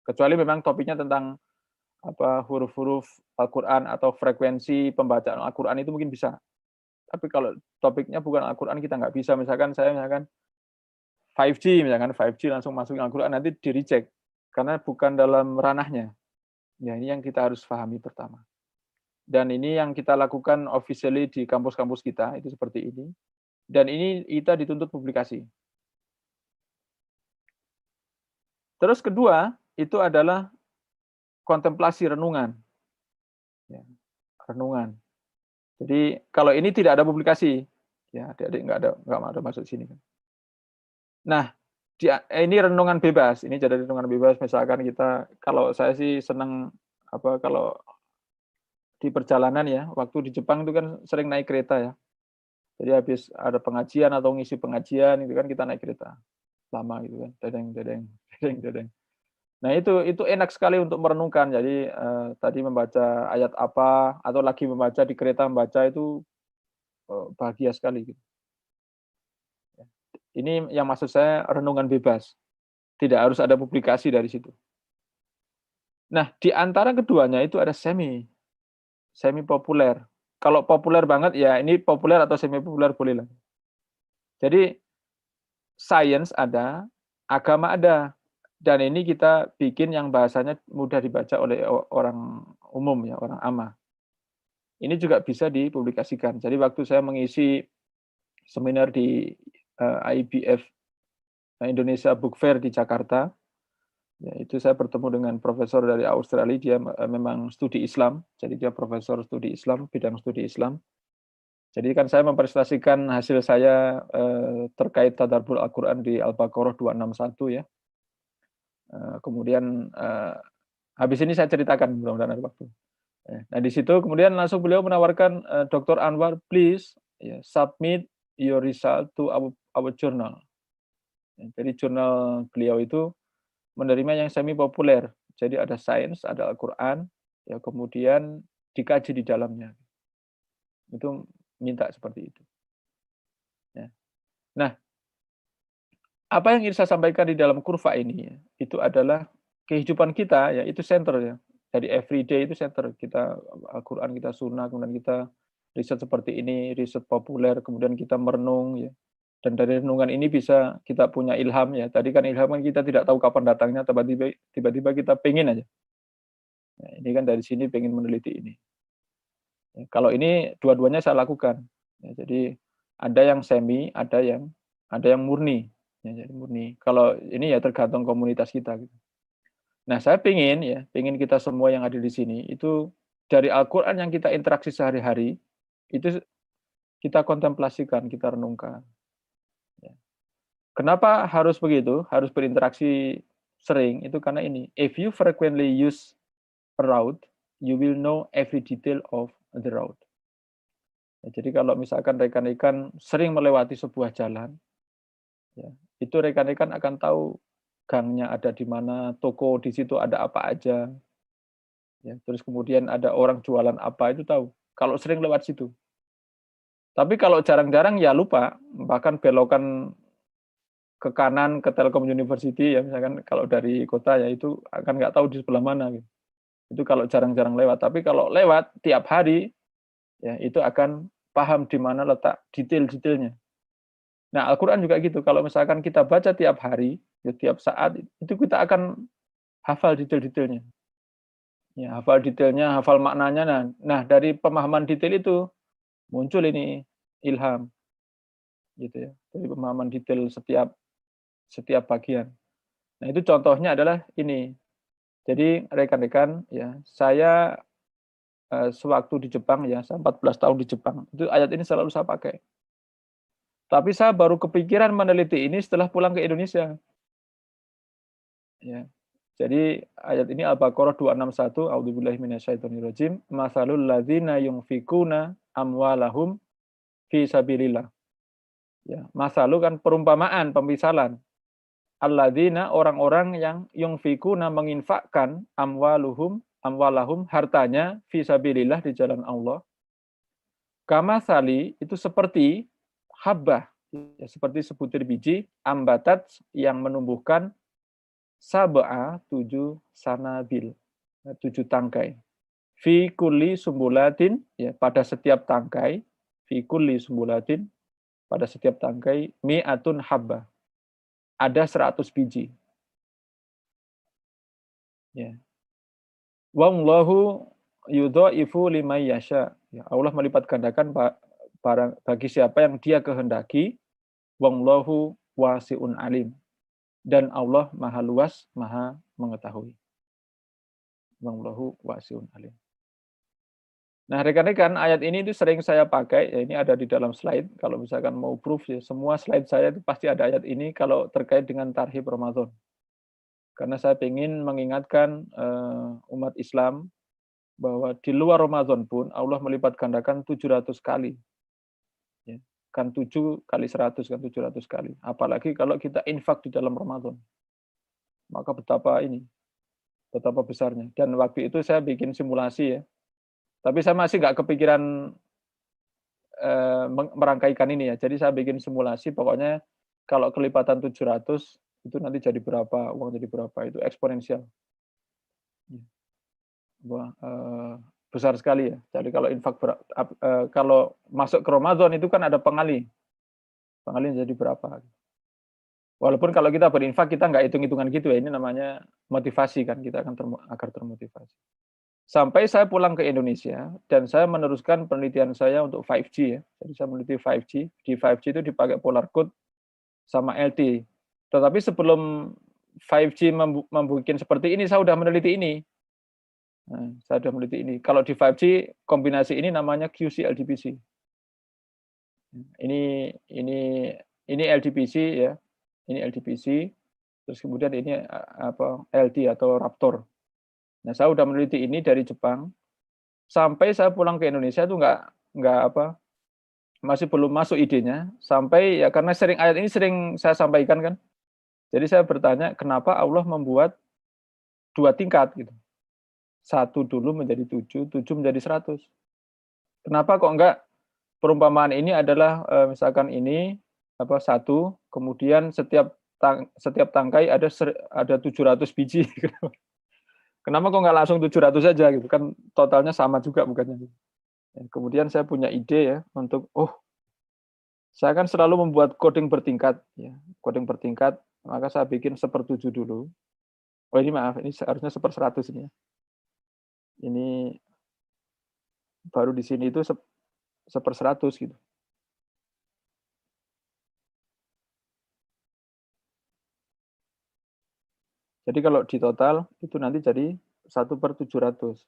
Kecuali memang topiknya tentang huruf-huruf Al-Quran atau frekuensi pembacaan Al-Quran itu mungkin bisa. Tapi kalau topiknya bukan Al-Quran kita nggak bisa. Misalkan saya 5G, misalkan 5G langsung masukin Al-Quran nanti di-reject karena bukan dalam ranahnya. Ya ini yang kita harus pahami pertama. Dan ini yang kita lakukan officially di kampus-kampus kita itu seperti ini. Dan ini kita dituntut publikasi. Terus kedua itu adalah kontemplasi renungan. Ya, renungan. Jadi kalau ini tidak ada publikasi, ya adik-adik nggak ada masuk sini. Nah, ini renungan bebas. Ini jadi renungan bebas. Misalkan kita, kalau saya sih senang kalau di perjalanan ya, waktu di Jepang itu kan sering naik kereta ya. Jadi habis ada pengajian atau ngisi pengajian itu kan kita naik kereta lama gitu kan, dedeng dedeng dedeng dedeng. Nah itu enak sekali untuk merenungkan. Jadi tadi membaca ayat apa atau lagi membaca di kereta membaca itu bahagia sekali gitu. Ini yang maksud saya renungan bebas. Tidak harus ada publikasi dari situ. Nah, di antara keduanya itu ada semi populer. Kalau populer banget ya ini populer atau semi populer boleh lah. Jadi sains ada, agama ada. Dan ini kita bikin yang bahasanya mudah dibaca oleh orang umum ya, orang amah. Ini juga bisa dipublikasikan. Jadi waktu saya mengisi seminar di IBF Indonesia Book Fair di Jakarta, ya, itu saya bertemu dengan profesor dari Australia, dia memang studi Islam, jadi dia profesor studi Islam, bidang studi Islam. Jadi kan saya mempresentasikan hasil saya terkait tadabbur Al-Quran di Al-Baqarah 261 ya. Kemudian habis ini saya ceritakan mudah-mudahan ada waktu. Nah di situ kemudian langsung beliau menawarkan, Dr. Anwar, please submit your result to our journal. Jadi jurnal beliau itu menerima yang semi populer. Jadi ada sains, ada Al-Quran, ya kemudian dikaji di dalamnya. Itu minta seperti itu. Ya. Nah, apa yang ingin saya sampaikan di dalam kurva ini ya, itu adalah kehidupan kita ya itu center ya. Jadi everyday itu center. Kita Al-Quran, kita sunnah, kemudian kita riset seperti ini, riset populer, kemudian kita merenung ya. Dan dari renungan ini bisa kita punya ilham ya. Tadi kan ilham kan kita tidak tahu kapan datangnya, tiba-tiba kita pengen aja. Nah, ini kan dari sini pengen meneliti ini. Ya, kalau ini dua-duanya saya lakukan. Ya, jadi ada yang semi, ada yang murni. Ya, jadi murni. Kalau ini ya tergantung komunitas kita. Gitu. Nah, saya pengen kita semua yang ada di sini itu dari Al-Quran yang kita interaksi sehari-hari itu kita kontemplasikan, kita renungkan. Ya. Kenapa harus begitu? Harus berinteraksi sering? Itu karena ini. If you frequently use a route, you will know every detail of the route. Ya, jadi kalau misalkan rekan-rekan sering melewati sebuah jalan, ya, itu rekan-rekan akan tahu gangnya ada di mana, toko di situ ada apa aja, ya, terus kemudian ada orang jualan apa itu tahu. Kalau sering lewat situ. Tapi kalau jarang-jarang ya lupa, bahkan belokan ke kanan ke Telkom University ya misalkan kalau dari kota ya itu akan nggak tahu di sebelah mana gitu. Itu kalau jarang-jarang lewat. Tapi kalau lewat tiap hari ya itu akan paham di mana letak detail-detailnya. Nah, Al-Quran juga gitu. Kalau misalkan kita baca tiap hari, ya, tiap saat, itu kita akan hafal detail-detailnya. Ya, hafal detailnya, hafal maknanya. Nah, dari pemahaman detail itu muncul ini ilham, gitu ya. Dari pemahaman detail setiap bagian. Nah, itu contohnya adalah ini. Jadi rekan-rekan, ya, saya sewaktu di Jepang ya, saya 14 tahun di Jepang, itu ayat ini selalu saya pakai. Tapi saya baru kepikiran meneliti ini setelah pulang ke Indonesia. Ya. Jadi ayat ini Al-Baqarah 261, A'udzubillahi minasyaitonirrajim, "Matsalul ladzina yunfikuna amwalahum fi sabilillah." Ya, masalu kan perumpamaan, pemisalan. Alladzina orang-orang yang yunfikuna menginfakkan amwalahum hartanya fi sabilillah di jalan Allah. Kamasali itu seperti habbah, ya, seperti sebutir biji ambatat yang menumbuhkan sab'a 7 sanabil, 7 tangkai. Fi kulli sumbulatin, ya, pada setiap tangkai, fi kulli sumbulatin, pada setiap tangkai mi'atun habbah. Ada 100 biji. Ya. Wallahu yudhaifu liman yasha. Ya, Allah melipat gandakan bagi siapa yang Dia kehendaki. Wallahu wasi'un alim. Dan Allah Maha luas, Maha mengetahui. Wallahu wasi'un alim. Nah, rekan-rekan, ayat ini itu sering saya pakai, ya ini ada di dalam slide. Kalau misalkan mau proof ya, semua slide saya itu pasti ada ayat ini kalau terkait dengan tarhib Ramadan. Karena saya ingin mengingatkan umat Islam bahwa di luar Ramadan pun Allah melipat gandakan 700 kali. Ya. Kan 7 kali 100 kan 700 kali. Apalagi kalau kita infak di dalam Ramadan. Maka betapa besarnya. Dan waktu itu saya bikin simulasi ya. Tapi saya masih nggak kepikiran merangkaikan ini ya. Jadi saya bikin simulasi, pokoknya kalau kelipatan 700 itu nanti jadi berapa, uang jadi berapa, itu eksponensial. Wah, besar sekali ya. Jadi kalau infak kalau masuk ke Ramadan itu kan ada pengali jadi berapa. Walaupun kalau kita berinfak kita nggak hitung-hitungan gitu ya, ini namanya motivasi kan, kita akan agar termotivasi. Sampai saya pulang ke Indonesia dan saya meneruskan penelitian saya untuk 5G ya. Jadi saya meneliti 5G. Di 5G itu dipakai polar code sama LTE. Tetapi sebelum 5G membuat seperti ini, saya sudah meneliti ini. Nah, saya sudah meneliti ini. Kalau di 5G kombinasi ini namanya QC-LDPC. Ini LDPC ya. Ini LDPC. Terus kemudian ini LTE atau Raptor. Nah, saya sudah meneliti ini dari Jepang. Sampai saya pulang ke Indonesia itu masih belum masuk idenya. Sampai ya karena ayat ini sering saya sampaikan kan. Jadi saya bertanya kenapa Allah membuat 2 tingkat gitu. 1 dulu menjadi 7, 7 menjadi 100. Kenapa kok enggak perumpamaan ini adalah misalkan ini 1, kemudian setiap tangkai ada 700 biji. Kenapa kok nggak langsung 700 saja gitu kan, totalnya sama juga bukannya. Kemudian saya punya ide ya untuk saya kan selalu membuat coding bertingkat ya, coding bertingkat, maka saya bikin 1/7 dulu. Oh ini maaf, ini seharusnya 1/100 ini ya. Ini baru di sini itu 1/100 gitu. Jadi kalau di total itu nanti jadi 1/700.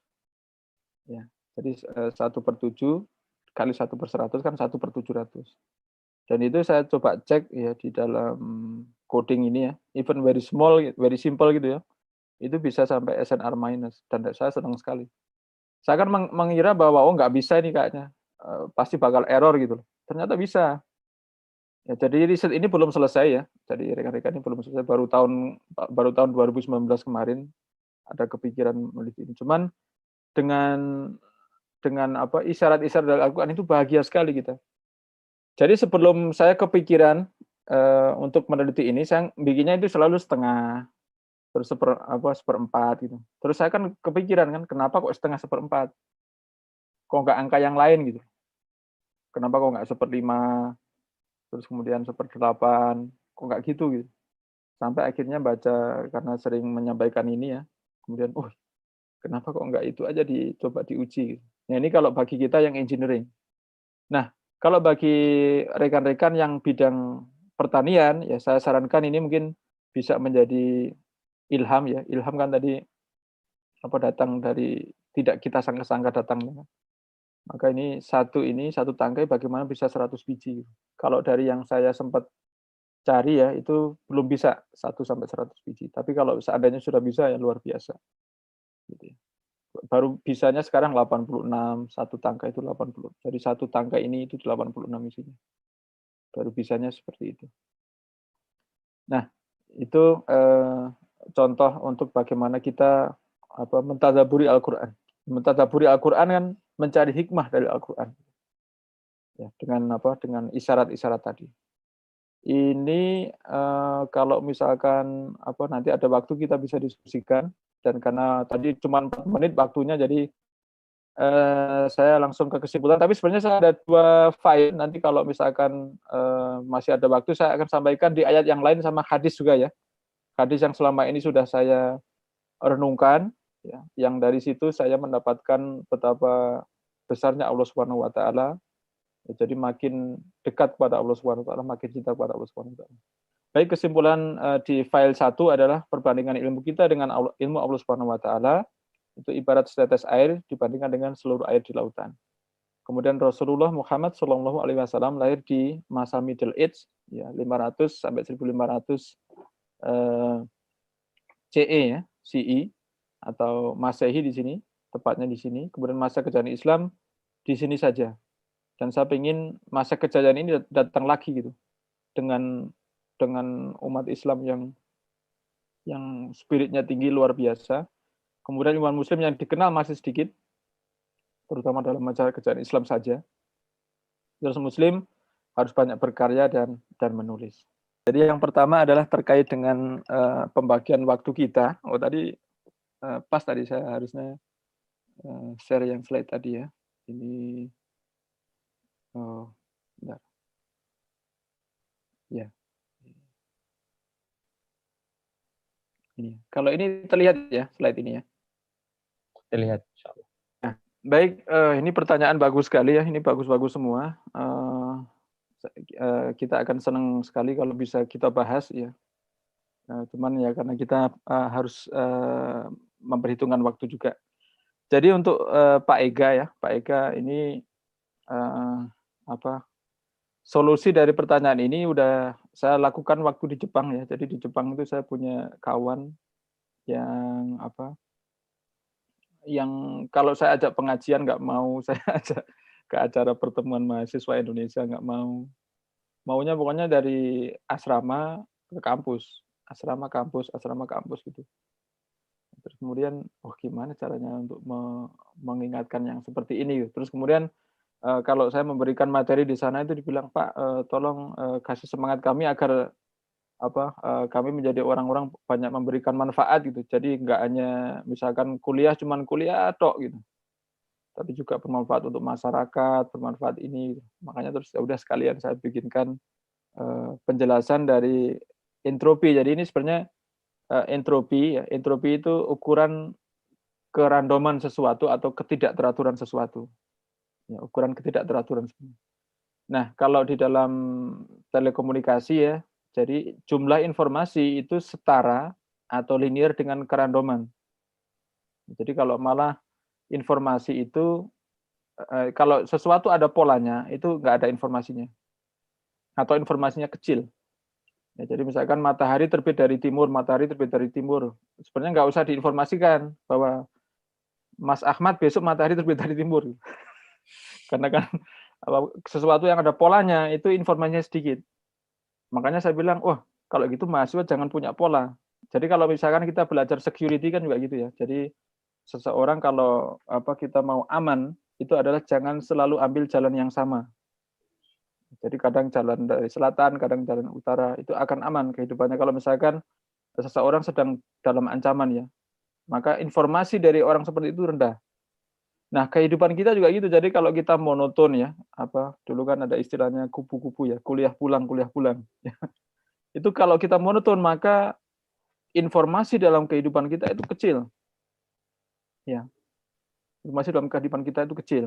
Ya. Jadi 1/7 kali 1/100 kan 1/700. Dan itu saya coba cek ya di dalam coding ini ya, even very small, very simple gitu ya, itu bisa sampai SNR minus dan saya senang sekali. Saya kan mengira bahwa nggak bisa ini kayaknya, pasti bakal error gitu loh. Ternyata bisa. Ya, jadi riset ini belum selesai ya. Jadi rekan-rekan ini belum selesai, baru tahun 2019 kemarin ada kepikiran meneliti ini. Cuman dengan isyarat-isyarat dari Al-Quran itu bahagia sekali kita. Jadi sebelum saya kepikiran untuk meneliti ini, saya bikinnya itu selalu setengah, terus seperempat gitu. Terus saya kan kepikiran kan, kenapa kok setengah seperempat? Kok nggak angka yang lain gitu? Kenapa kok nggak 1/5? Terus kemudian 1/8? Kok nggak gitu? Sampai akhirnya baca karena sering menyampaikan ini ya. Kemudian, kenapa kok nggak itu aja dicoba diuji? Nah ini kalau bagi kita yang engineering. Nah, kalau bagi rekan-rekan yang bidang pertanian, ya saya sarankan ini mungkin bisa menjadi ilham ya. Ilham kan tadi datang dari tidak kita sangka-sangka datangnya. Maka ini satu tangkai bagaimana bisa 100 biji. Kalau dari yang saya sempat cari ya, itu belum bisa 1 sampai 100 biji. Tapi kalau seandainya sudah bisa ya luar biasa. Gitu ya. Baru bisanya sekarang 86, satu tangkai itu 80. Jadi satu tangkai ini itu 86 isinya. Baru bisanya seperti itu. Nah, itu contoh untuk bagaimana kita mentadabburi Al-Qur'an. Mentadabburi Al-Qur'an kan mencari hikmah dari Al-Qur'an. Ya, dengan isyarat-isyarat tadi. Ini kalau misalkan nanti ada waktu kita bisa diskusikan, dan karena tadi cuma 4 menit waktunya, jadi saya langsung ke kesimpulan. Tapi sebenarnya saya ada 2 file, nanti kalau misalkan masih ada waktu saya akan sampaikan di ayat yang lain sama hadis juga ya. Hadis yang selama ini sudah saya renungkan, ya, yang dari situ saya mendapatkan betapa besarnya Allah Subhanahu wa taala. Jadi makin dekat kepada Allah Subhanahu wa taala, makin cinta kepada Allah Subhanahu wa taala. Baik, kesimpulan di file 1 adalah perbandingan ilmu kita dengan ilmu Allah Subhanahu wa taala itu ibarat setetes air dibandingkan dengan seluruh air di lautan. Kemudian Rasulullah Muhammad Shallallahu alaihi wasallam lahir di masa Middle Age, ya, 500 sampai 1500 CE ya, CE atau Masehi di sini, tepatnya di sini. Kemudian masa kejayaan Islam di sini saja. Dan saya ingin masa kejayaan ini datang lagi gitu, dengan umat Islam yang spiritnya tinggi luar biasa. Kemudian umat Muslim yang dikenal masih sedikit, terutama dalam masa kejayaan Islam saja. Terus Muslim harus banyak berkarya dan menulis. Jadi yang pertama adalah terkait dengan pembagian waktu kita. Oh tadi pas tadi saya harusnya share yang slide tadi ya. Ini bentar. Ya. Ini. Kalau ini terlihat ya slide ini ya. Terlihat, insyaallah. Nah, baik, ini pertanyaan bagus sekali ya. Ini bagus-bagus semua. Kita akan senang sekali kalau bisa kita bahas ya. Cuman ya karena kita harus memperhitungkan waktu juga. Jadi untuk Pak Ega ya, Pak Ega ini solusi dari pertanyaan ini udah saya lakukan waktu di Jepang ya. Jadi di Jepang itu saya punya kawan yang yang kalau saya ajak pengajian nggak mau, saya ajak ke acara pertemuan mahasiswa Indonesia nggak mau. Maunya pokoknya dari asrama ke kampus, asrama kampus gitu. Terus kemudian, gimana caranya untuk mengingatkan yang seperti ini? Terus kemudian kalau saya memberikan materi di sana itu dibilang, Pak, tolong kasih semangat kami agar kami menjadi orang-orang banyak memberikan manfaat gitu. Jadi nggak hanya misalkan cuman kuliah tok gitu, tapi juga bermanfaat untuk masyarakat, bermanfaat ini. Makanya terus ya udah sekalian saya bikinkan penjelasan dari entropi. Jadi ini sebenarnya entropi ya. Entropi itu ukuran kerandoman sesuatu atau ketidakteraturan sesuatu. Ya, ukuran ketidakteraturan. Nah, kalau di dalam telekomunikasi ya, jadi jumlah informasi itu setara atau linear dengan kerandoman. Jadi kalau malah informasi itu, kalau sesuatu ada polanya, itu nggak ada informasinya. Atau informasinya kecil. Ya, jadi misalkan matahari terbit dari timur, sebenarnya nggak usah diinformasikan bahwa Mas Ahmad besok matahari terbit dari timur. Karena kan sesuatu yang ada polanya itu informasinya sedikit. Makanya saya bilang, kalau gitu mahasiswa jangan punya pola. Jadi kalau misalkan kita belajar security kan juga gitu ya. Jadi seseorang kalau kita mau aman, itu adalah jangan selalu ambil jalan yang sama. Jadi kadang jalan dari selatan, kadang jalan utara, itu akan aman kehidupannya. Kalau misalkan seseorang sedang dalam ancaman ya, maka informasi dari orang seperti itu rendah. Nah, kehidupan kita juga gitu. Jadi kalau kita monoton ya, dulu kan ada istilahnya kupu-kupu ya, kuliah pulang. Itu kalau kita monoton, maka informasi dalam kehidupan kita itu kecil. Ya. Informasi dalam kehidupan kita itu kecil.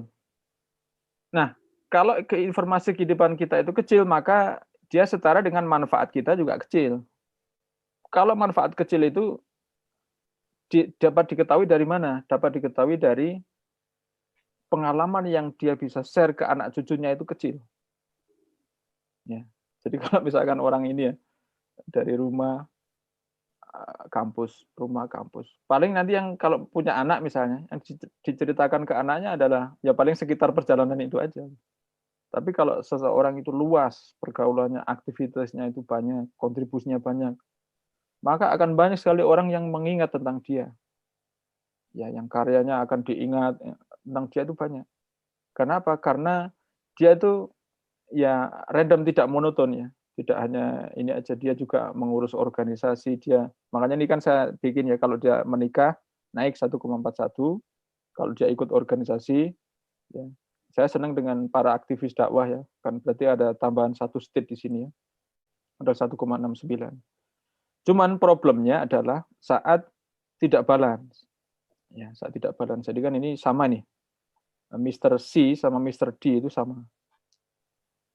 Nah, kalau informasi kehidupan kita itu kecil, maka dia setara dengan manfaat kita juga kecil. Kalau manfaat kecil itu dapat diketahui dari mana? Dapat diketahui dari pengalaman yang dia bisa share ke anak cucunya itu kecil. Ya. Jadi kalau misalkan orang ini ya dari rumah kampus, rumah kampus. Paling nanti yang kalau punya anak misalnya, yang diceritakan ke anaknya adalah ya paling sekitar perjalanan itu aja. Tapi kalau seseorang itu luas, pergaulannya, aktivitasnya itu banyak, kontribusinya banyak, maka akan banyak sekali orang yang mengingat tentang dia. Ya, yang karyanya akan diingat tentang dia itu banyak. Kenapa? Karena dia itu ya random, tidak monoton ya. Tidak hanya ini aja, dia juga mengurus organisasi dia. Makanya ini kan saya bikin ya, kalau dia menikah naik 1,41, kalau dia ikut organisasi ya. Saya senang dengan para aktivis dakwah ya, kan berarti ada tambahan 1 state di sini ya. Ada 1,69. Cuman problemnya adalah saat tidak balance. Ya, saat tidak balance. Jadi kan ini sama nih. Mr. C sama Mr. D itu sama.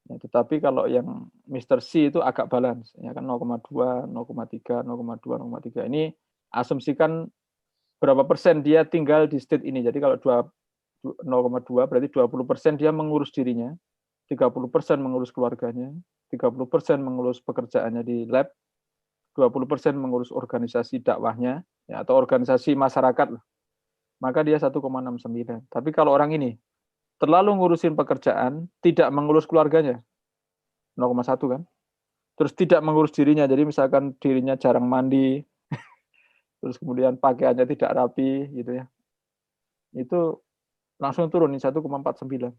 Ya, tetapi kalau yang Mr. C itu agak balance, ya kan 0,2, 0,3, 0,2, 0,3. Ini asumsikan berapa persen dia tinggal di state ini. Jadi kalau 0,2 berarti 20% dia mengurus dirinya, 30% mengurus keluarganya, 30% mengurus pekerjaannya di lab, 20% mengurus organisasi dakwahnya ya, atau organisasi masyarakat. Maka dia 1,69. Tapi kalau orang ini terlalu ngurusin pekerjaan, tidak mengurus keluarganya, 0,1 kan. Terus tidak mengurus dirinya, jadi misalkan dirinya jarang mandi, terus kemudian pakaiannya tidak rapi, gitu ya. Itu langsung turun 1,49.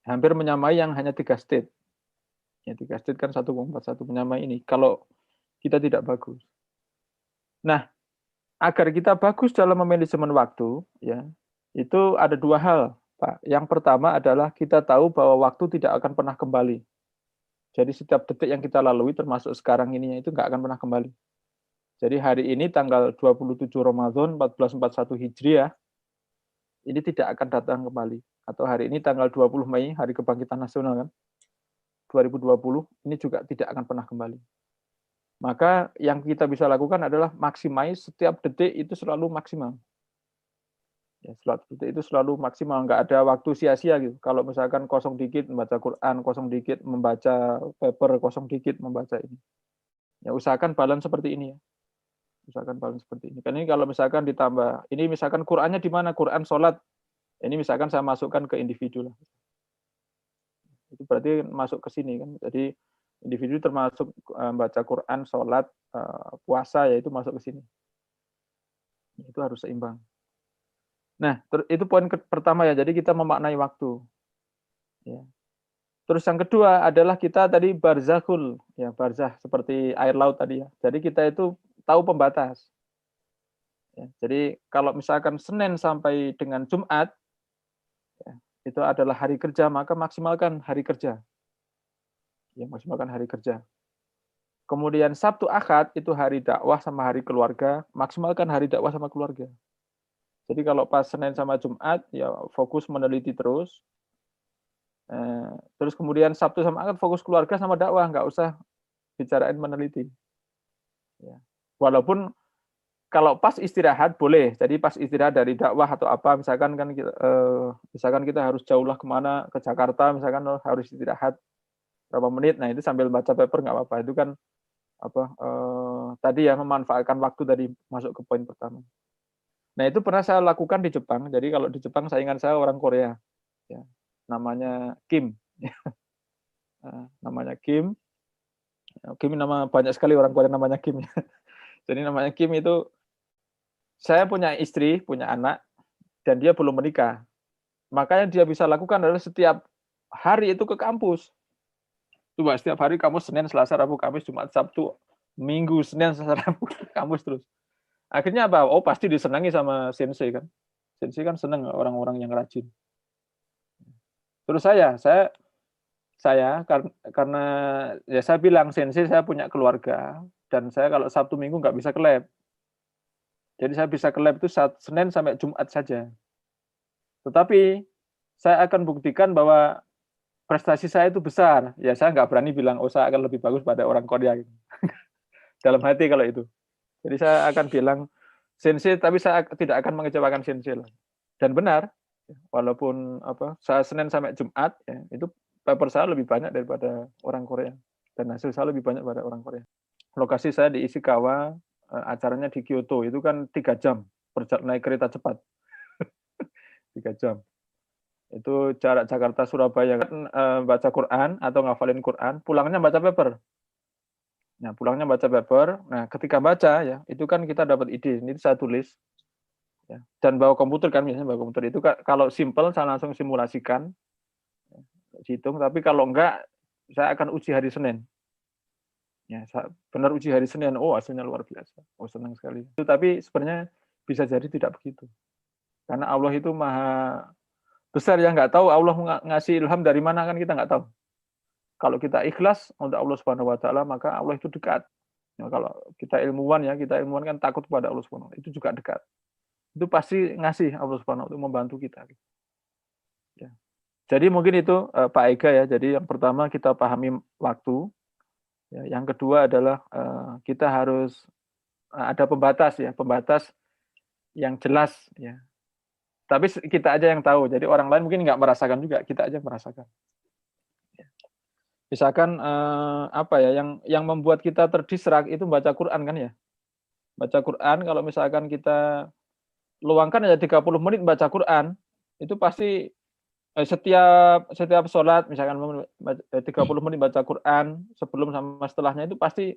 Hampir menyamai yang hanya 3 state. Ya, 3 state kan 1,41 menyamai ini. Kalau kita tidak bagus. Nah, agar kita bagus dalam memanajemen waktu, ya, itu ada 2 hal, Pak. Yang pertama adalah kita tahu bahwa waktu tidak akan pernah kembali. Jadi setiap detik yang kita lalui, termasuk sekarang ini, itu nggak akan pernah kembali. Jadi hari ini tanggal 27 Ramadan 1441 Hijriah, ini tidak akan datang kembali. Atau hari ini tanggal 20 Mei, Hari Kebangkitan Nasional kan, 2020, ini juga tidak akan pernah kembali. Maka yang kita bisa lakukan adalah maximize setiap detik itu selalu maksimal. Ya, setiap detik itu selalu maksimal, nggak ada waktu sia-sia gitu. Kalau misalkan kosong dikit membaca Quran, kosong dikit membaca paper, kosong dikit membaca ini. Ya usahakan balance seperti ini ya. Usahakan balance seperti ini. Kan ini kalau misalkan ditambah, ini misalkan Qurannya di mana? Quran, sholat. Ini misalkan saya masukkan ke individu lah. Itu berarti masuk ke sini kan. Jadi individu termasuk baca Quran, sholat, puasa, ya itu masuk ke sini. Itu harus seimbang. Nah, itu poin pertama ya. Jadi kita memaknai waktu. Ya. Terus yang kedua adalah kita tadi barzakhul, ya barzah seperti air laut tadi ya. Jadi kita itu tahu pembatas. Ya, jadi kalau misalkan Senin sampai dengan Jumat, ya, itu adalah hari kerja, maka maksimalkan hari kerja. Ya, maksimalkan hari kerja. Kemudian Sabtu Ahad itu hari dakwah sama hari keluarga, maksimalkan hari dakwah sama keluarga. Jadi kalau pas Senin sama Jumat, ya fokus meneliti terus. Terus kemudian Sabtu sama Ahad fokus keluarga sama dakwah, nggak usah bicarain meneliti. Ya. Walaupun kalau pas istirahat boleh, jadi pas istirahat dari dakwah atau apa, misalkan kan misalkan kita harus jauhlah kemana, ke Jakarta, misalkan harus istirahat berapa menit, nah itu sambil baca paper nggak apa-apa, itu kan tadi ya memanfaatkan waktu tadi masuk ke poin pertama. Nah itu pernah saya lakukan di Jepang, jadi kalau di Jepang saingan saya orang Korea, ya, namanya Kim, namanya Kim, nama banyak sekali orang Korea namanya Kim, jadi namanya Kim itu. Saya punya istri, punya anak, dan dia belum menikah. Maka yang dia bisa lakukan adalah setiap hari itu ke kampus. Coba setiap hari kamu Senin, Selasa, Rabu, Kamis, Jumat, Sabtu, Minggu, Senin, Selasa, Rabu, kampus terus. Akhirnya apa? Oh pasti disenangi sama sensei kan. Sensei kan senang orang-orang yang rajin. Terus saya karena ya saya bilang sensei saya punya keluarga dan saya kalau Sabtu Minggu nggak bisa ke lab. Jadi saya bisa ke lab itu Senin sampai Jumat saja. Tetapi saya akan buktikan bahwa prestasi saya itu besar. Ya saya nggak berani bilang, oh saya akan lebih bagus pada orang Korea. Gitu. Dalam hati kalau itu. Jadi saya akan bilang, Sensei, tapi saya tidak akan mengecewakan Sensei lah. Dan benar, walaupun saya Senin sampai Jumat, ya, itu paper saya lebih banyak daripada orang Korea. Dan hasil saya lebih banyak pada orang Korea. Lokasi saya di Ishikawa, acaranya di Kyoto, itu kan 3 jam naik kereta cepat. 3 jam. Itu jarak Jakarta Surabaya kan, baca Quran atau ngafalin Quran, pulangnya baca paper. Nah, pulangnya baca paper. Nah, ketika baca ya, itu kan kita dapat ide. Ini saya tulis. Ya. Dan bawa komputer kan, biasanya bawa komputer itu kalau simple saya langsung simulasikan, hitung. Tapi kalau enggak, saya akan uji hari Senin. Ya, benar uji hari Senin. Oh, hasilnya luar biasa. Oh, senang sekali. Itu tapi sebenarnya bisa jadi tidak begitu. Karena Allah itu maha besar ya, nggak tahu Allah ngasih ilham dari mana kan kita nggak tahu. Kalau kita ikhlas untuk Allah Subhanahu Wa Taala maka Allah itu dekat. Ya, kalau kita ilmuwan kan takut kepada Allah Subhanahu Wa Taala, itu juga dekat. Itu pasti ngasih Allah Subhanahu Wa Taala membantu kita. Ya. Jadi mungkin itu Pak Ega ya. Jadi yang pertama kita pahami waktu. Ya, yang kedua adalah kita harus ada pembatas ya, pembatas yang jelas ya. Tapi kita aja yang tahu. Jadi orang lain mungkin nggak merasakan juga, kita aja merasakan. Misalkan yang membuat kita terdistrak itu baca Quran kan ya. Baca Quran kalau misalkan kita luangkan aja 30 menit baca Quran, itu pasti setiap sholat misalkan 30 menit baca Quran sebelum sama setelahnya itu pasti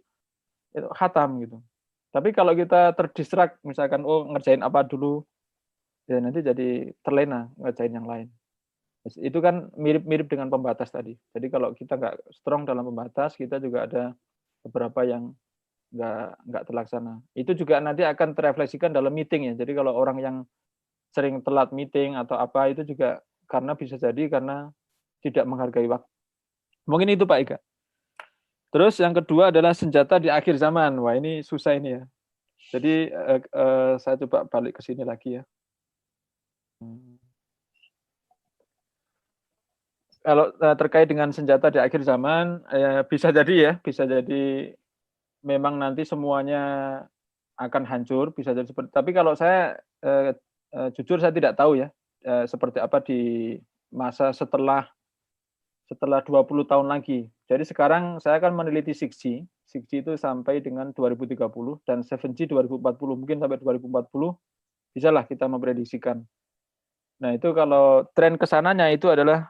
itu khatam gitu. Tapi kalau kita terdistrak misalkan ngerjain apa dulu, ya nanti jadi terlena ngerjain yang lain. Itu kan mirip-mirip dengan pembatas tadi. Jadi kalau kita nggak strong dalam pembatas, kita juga ada beberapa yang nggak terlaksana. Itu juga nanti akan terefleksikan dalam meeting ya. Jadi kalau orang yang sering telat meeting atau apa itu juga bisa jadi karena tidak menghargai waktu. Mungkin itu Pak Ika. Terus yang kedua adalah senjata di akhir zaman. Wah ini susah ini ya. Jadi saya coba balik ke sini lagi ya. Kalau terkait dengan senjata di akhir zaman, bisa jadi memang nanti semuanya akan hancur, bisa jadi seperti. Tapi kalau saya jujur saya tidak tahu ya seperti apa di masa setelah 20 tahun lagi. Jadi sekarang saya akan meneliti 6G. 6G itu sampai dengan 2030 dan 7G 2040 mungkin sampai 2040 bisalah kita memprediksikan. Nah itu kalau tren kesananya itu adalah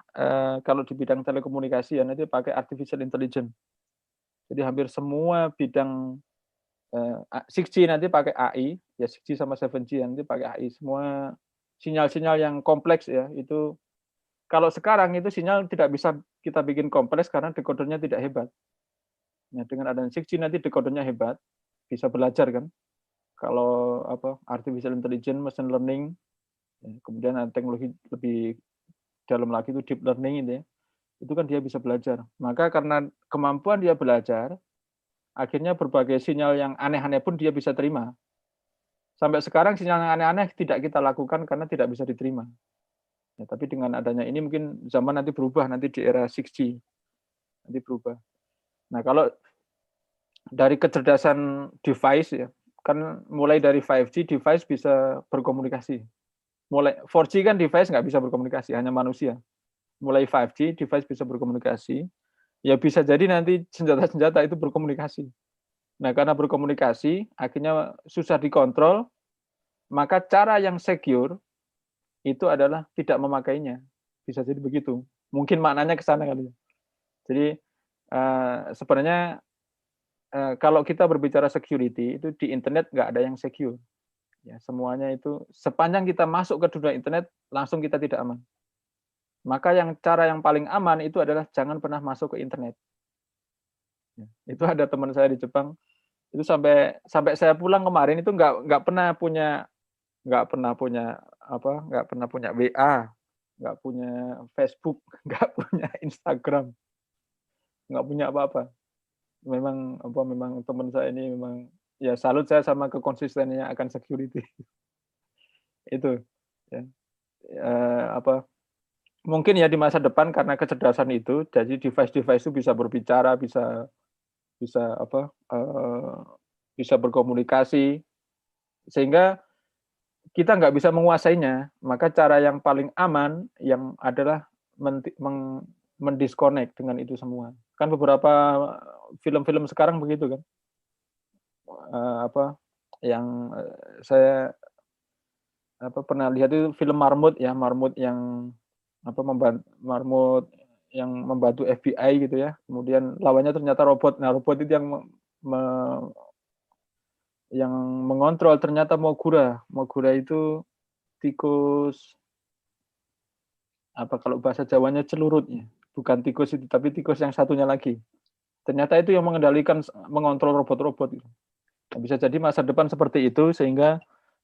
kalau di bidang telekomunikasi ya nanti pakai artificial intelligence. Jadi hampir semua bidang 6G nanti pakai AI, ya 6G sama 7G nanti pakai AI. Semua sinyal-sinyal yang kompleks ya itu kalau sekarang itu sinyal tidak bisa kita bikin kompleks karena dekodernya tidak hebat. Nah dengan adanya 6G nanti dekodernya hebat, bisa belajar kan. Kalau artificial intelligence, machine learning, kemudian teknologi lebih dalam lagi itu deep learning itu kan dia bisa belajar. Maka karena kemampuan dia belajar, akhirnya berbagai sinyal yang aneh-aneh pun dia bisa terima. Sampai sekarang sinyal yang aneh-aneh tidak kita lakukan karena tidak bisa diterima. Ya, tapi dengan adanya ini mungkin zaman nanti berubah, nanti di era 6G nanti berubah. Nah kalau dari kecerdasan device ya, kan mulai dari 5G device bisa berkomunikasi. Mulai 4G kan device nggak bisa berkomunikasi, hanya manusia. Mulai 5G device bisa berkomunikasi, ya bisa jadi nanti senjata-senjata itu berkomunikasi. Nah karena berkomunikasi akhirnya susah dikontrol, maka cara yang secure itu adalah tidak memakainya. Bisa jadi begitu. Mungkin maknanya ke sana kali. Jadi sebenarnya kalau kita berbicara security itu di internet nggak ada yang secure. Ya, semuanya itu sepanjang kita masuk ke dunia internet langsung kita tidak aman. Maka cara yang paling aman itu adalah jangan pernah masuk ke internet. Ya, itu ada teman saya di Jepang itu sampai saya pulang kemarin itu nggak pernah punya WA, nggak punya Facebook, nggak punya Instagram, nggak punya apa-apa. Memang teman saya ini memang ya salut saya sama kekonsistennya akan security. Itu ya. Mungkin ya di masa depan karena kecerdasan itu, jadi device-device itu bisa berbicara, bisa bisa berkomunikasi, sehingga kita nggak bisa menguasainya, maka cara yang paling aman yang adalah mendisconnect dengan itu semua. Kan beberapa film-film sekarang begitu kan, apa yang saya pernah lihat itu film Marmut ya, Marmut yang Marmut yang membantu FBI gitu ya. Kemudian lawannya ternyata robot. Nah, robot itu yang mengontrol ternyata Mogura. Mogura itu tikus kalau bahasa Jawanya celurut ya. Bukan tikus itu, tapi tikus yang satunya lagi. Ternyata itu yang mengendalikan, mengontrol robot-robot. Nah, bisa jadi masa depan seperti itu sehingga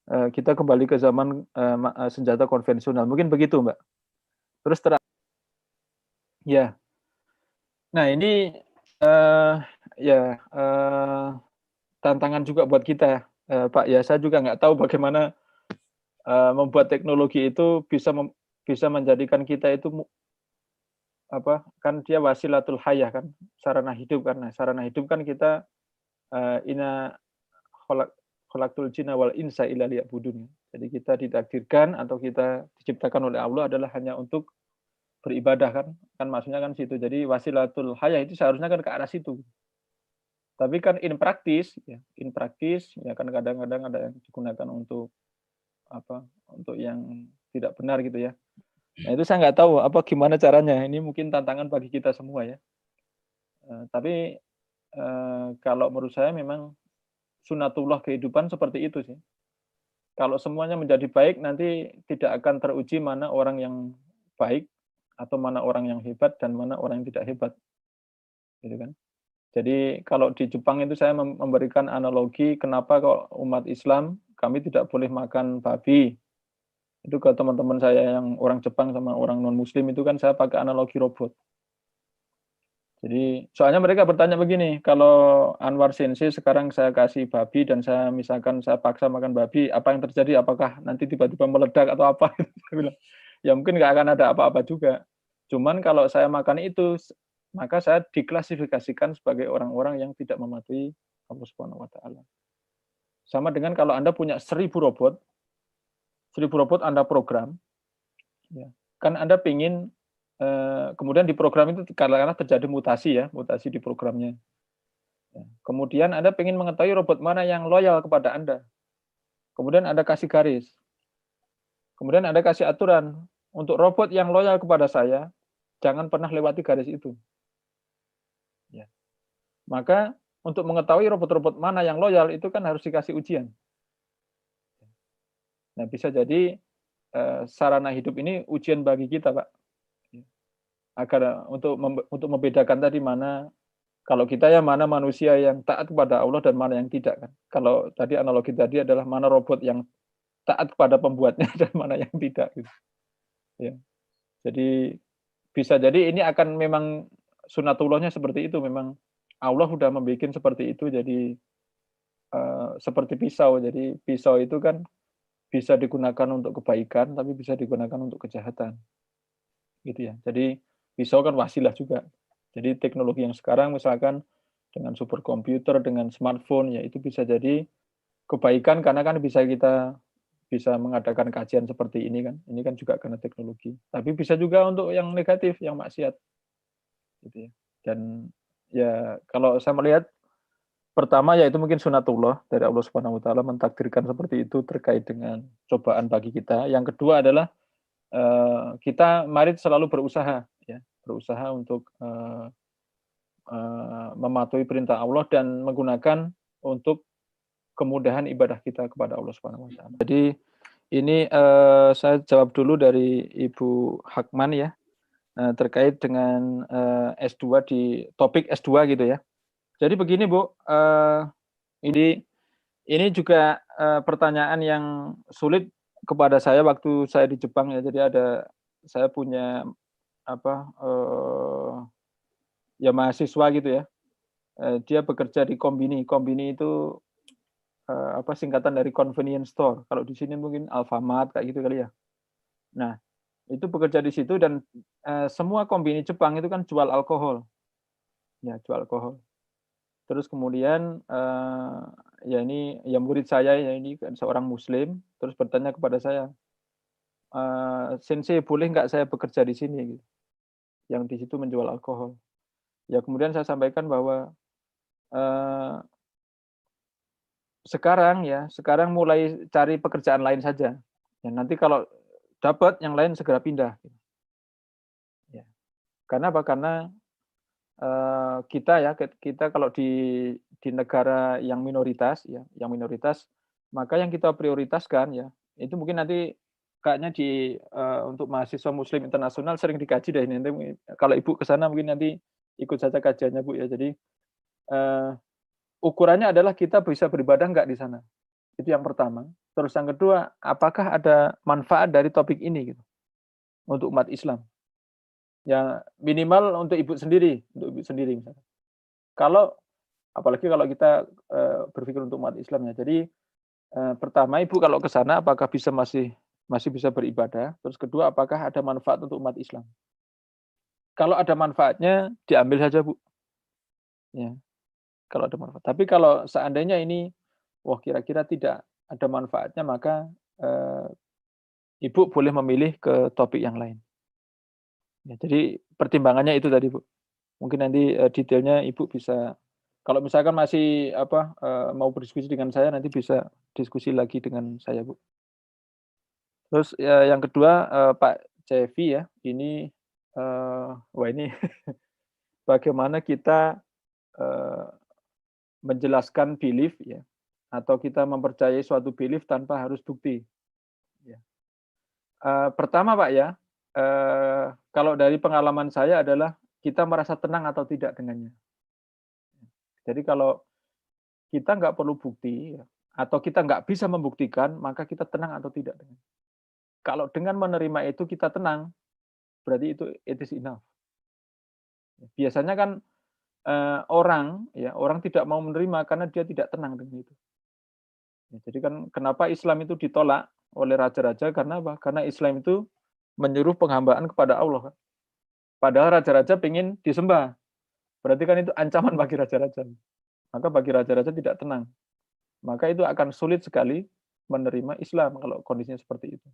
kita kembali ke zaman senjata konvensional. Mungkin begitu, Mbak. Terus ya. Nah, ini tantangan juga buat kita, Pak. Ya, saya juga nggak tahu bagaimana membuat teknologi itu bisa menjadikan kita itu kan dia wasilatul hayah kan, sarana hidup kan. Nah, sarana hidup kan kita inna khalaqtul jinna wal insa illa liya'budun. Jadi kita ditakdirkan atau kita diciptakan oleh Allah adalah hanya untuk beribadah kan. Kan maksudnya kan situ. Jadi wasilatul hayah itu seharusnya kan ke arah situ. Tapi kan in praktis ya kan kadang-kadang ada yang digunakan untuk untuk yang tidak benar gitu ya. Nah, itu saya nggak tahu gimana caranya. Ini mungkin tantangan bagi kita semua ya. Tapi kalau menurut saya memang sunatullah kehidupan seperti itu sih. Kalau semuanya menjadi baik, nanti tidak akan teruji mana orang yang baik atau mana orang yang hebat dan mana orang yang tidak hebat, gitu kan. Jadi kalau di Jepang itu saya memberikan analogi kenapa kok umat Islam kami tidak boleh makan babi. Itu ke teman-teman saya yang orang Jepang sama orang non-Muslim itu kan saya pakai analogi robot. Jadi soalnya mereka bertanya begini, kalau Anwar Sensei sekarang saya kasih babi dan misalkan saya paksa makan babi, apa yang terjadi? Apakah nanti tiba-tiba meledak atau apa? Saya bilang, ya mungkin nggak akan ada apa-apa juga. Cuman kalau saya makan itu, maka saya diklasifikasikan sebagai orang-orang yang tidak mematuhi Allah Subhanahu wa Ta'ala. Sama dengan kalau Anda punya 1000 robot Anda program, ya, kan Anda pingin kemudian di program itu karena terjadi mutasi di programnya. Kemudian Anda ingin mengetahui robot mana yang loyal kepada Anda. Kemudian Anda kasih garis. Kemudian Anda kasih aturan, untuk robot yang loyal kepada saya, jangan pernah lewati garis itu. Ya. Maka untuk mengetahui robot-robot mana yang loyal itu kan harus dikasih ujian. Nah, bisa jadi sarana hidup ini ujian bagi kita, Pak. Agar untuk membedakan tadi mana kalau kita mana manusia yang taat kepada Allah dan mana yang tidak kan. Kalau tadi analogi tadi adalah mana robot yang taat kepada pembuatnya dan mana yang tidak gitu. Ya. Jadi bisa jadi ini akan memang sunatullahnya seperti itu, memang Allah sudah membuat seperti itu, jadi seperti pisau. Jadi pisau itu kan bisa digunakan untuk kebaikan tapi bisa digunakan untuk kejahatan. Gitu ya. Jadi pisau kan wasilah juga. Jadi teknologi yang sekarang misalkan dengan superkomputer, dengan smartphone, ya itu bisa jadi kebaikan karena kan kita bisa mengadakan kajian seperti ini kan. Ini kan juga karena teknologi. Tapi bisa juga untuk yang negatif, yang maksiat. Gitu ya. Dan ya kalau saya melihat pertama yaitu mungkin sunatullah dari Allah Subhanahu wa taala mentakdirkan seperti itu terkait dengan cobaan bagi kita. Yang kedua adalah kita mari selalu berusaha untuk mematuhi perintah Allah dan menggunakan untuk kemudahan ibadah kita kepada Allah Subhanahu wa taala. Jadi ini saya jawab dulu dari Ibu Hakman ya, terkait dengan S2 di topik S2 gitu ya. Jadi begini Bu, ini juga pertanyaan yang sulit kepada saya waktu saya di Jepang ya. Jadi saya punya ya mahasiswa gitu ya. Dia bekerja di Kombini. Kombini itu singkatan dari convenience store. Kalau di sini mungkin Alfamart kayak gitu kali ya. Nah, itu bekerja di situ dan semua Kombini Jepang itu kan jual alkohol. Ya, jual alkohol. Terus kemudian ya ini ya murid saya ya ini kan seorang muslim, terus bertanya kepada saya, "Sensei boleh nggak saya bekerja di sini?" Gitu, yang di situ menjual alkohol. Ya kemudian saya sampaikan bahwa, eee, sekarang mulai cari pekerjaan lain saja, ya nanti kalau dapat yang lain segera pindah, gitu. Ya. Karena apa? Karena, kita ya, kita kalau di negara yang minoritas ya, maka yang kita prioritaskan ya, itu mungkin nanti kayaknya untuk mahasiswa muslim internasional sering dikaji deh ini, nanti kalau Ibu ke sana mungkin nanti ikut saja kajiannya, Bu, ya. Jadi, eee, ukurannya adalah kita bisa beribadah nggak di sana, itu yang pertama. Terus yang kedua, apakah ada manfaat dari topik ini gitu, untuk umat Islam? Ya minimal untuk Ibu sendiri misalnya. Kalau apalagi kalau kita, berpikir untuk umat Islam ya. Jadi, pertama Ibu kalau ke sana apakah masih bisa beribadah, terus kedua apakah ada manfaat untuk umat Islam. Kalau ada manfaatnya diambil saja, Bu, ya, kalau ada manfaat. Tapi kalau seandainya ini, wah kira-kira tidak ada manfaatnya maka, eee, Ibu boleh memilih ke topik yang lain. Ya, jadi pertimbangannya itu tadi, Bu. Mungkin nanti, detailnya Ibu bisa kalau misalkan masih apa, mau berdiskusi dengan saya nanti bisa diskusi lagi dengan saya, Bu. Terus, yang kedua, Pak Cevi ya, ini, wah ini bagaimana kita, eee, menjelaskan belief ya, atau kita mempercayai suatu belief tanpa harus bukti, ya. Pertama Pak ya, kalau dari pengalaman saya adalah kita merasa tenang atau tidak dengannya. Jadi kalau kita nggak perlu bukti ya, atau kita nggak bisa membuktikan, maka kita tenang atau tidak dengan. Kalau dengan menerima itu kita tenang, berarti itu it is enough. Biasanya kan, orang tidak mau menerima karena dia tidak tenang dengan itu. Ya, jadi kan kenapa Islam itu ditolak oleh raja-raja karena apa? Karena Islam itu menyuruh penghambaan kepada Allah kan. Padahal raja-raja pengen disembah, berarti kan itu ancaman bagi raja-raja. Maka bagi raja-raja tidak tenang, maka itu akan sulit sekali menerima Islam kalau kondisinya seperti itu.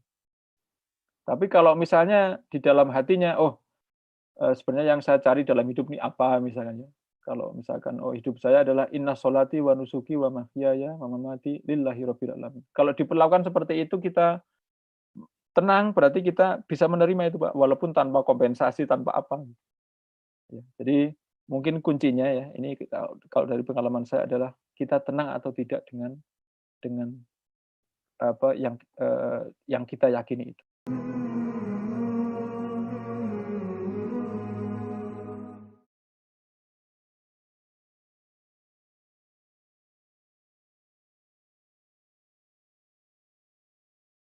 Tapi kalau misalnya di dalam hatinya, "Oh, sebenarnya yang saya cari dalam hidup ini apa?" Misalnya ya. Kalau misalkan, "Oh, hidup saya adalah inna sholati wa nusuki wa mahyaya wa mamati lillahi rabbil alamin." Kalau diperlakukan seperti itu kita tenang, berarti kita bisa menerima itu, Pak, walaupun tanpa kompensasi, tanpa apa, ya. Jadi mungkin kuncinya ya, ini kalau dari pengalaman saya adalah kita tenang atau tidak dengan apa yang kita yakini itu.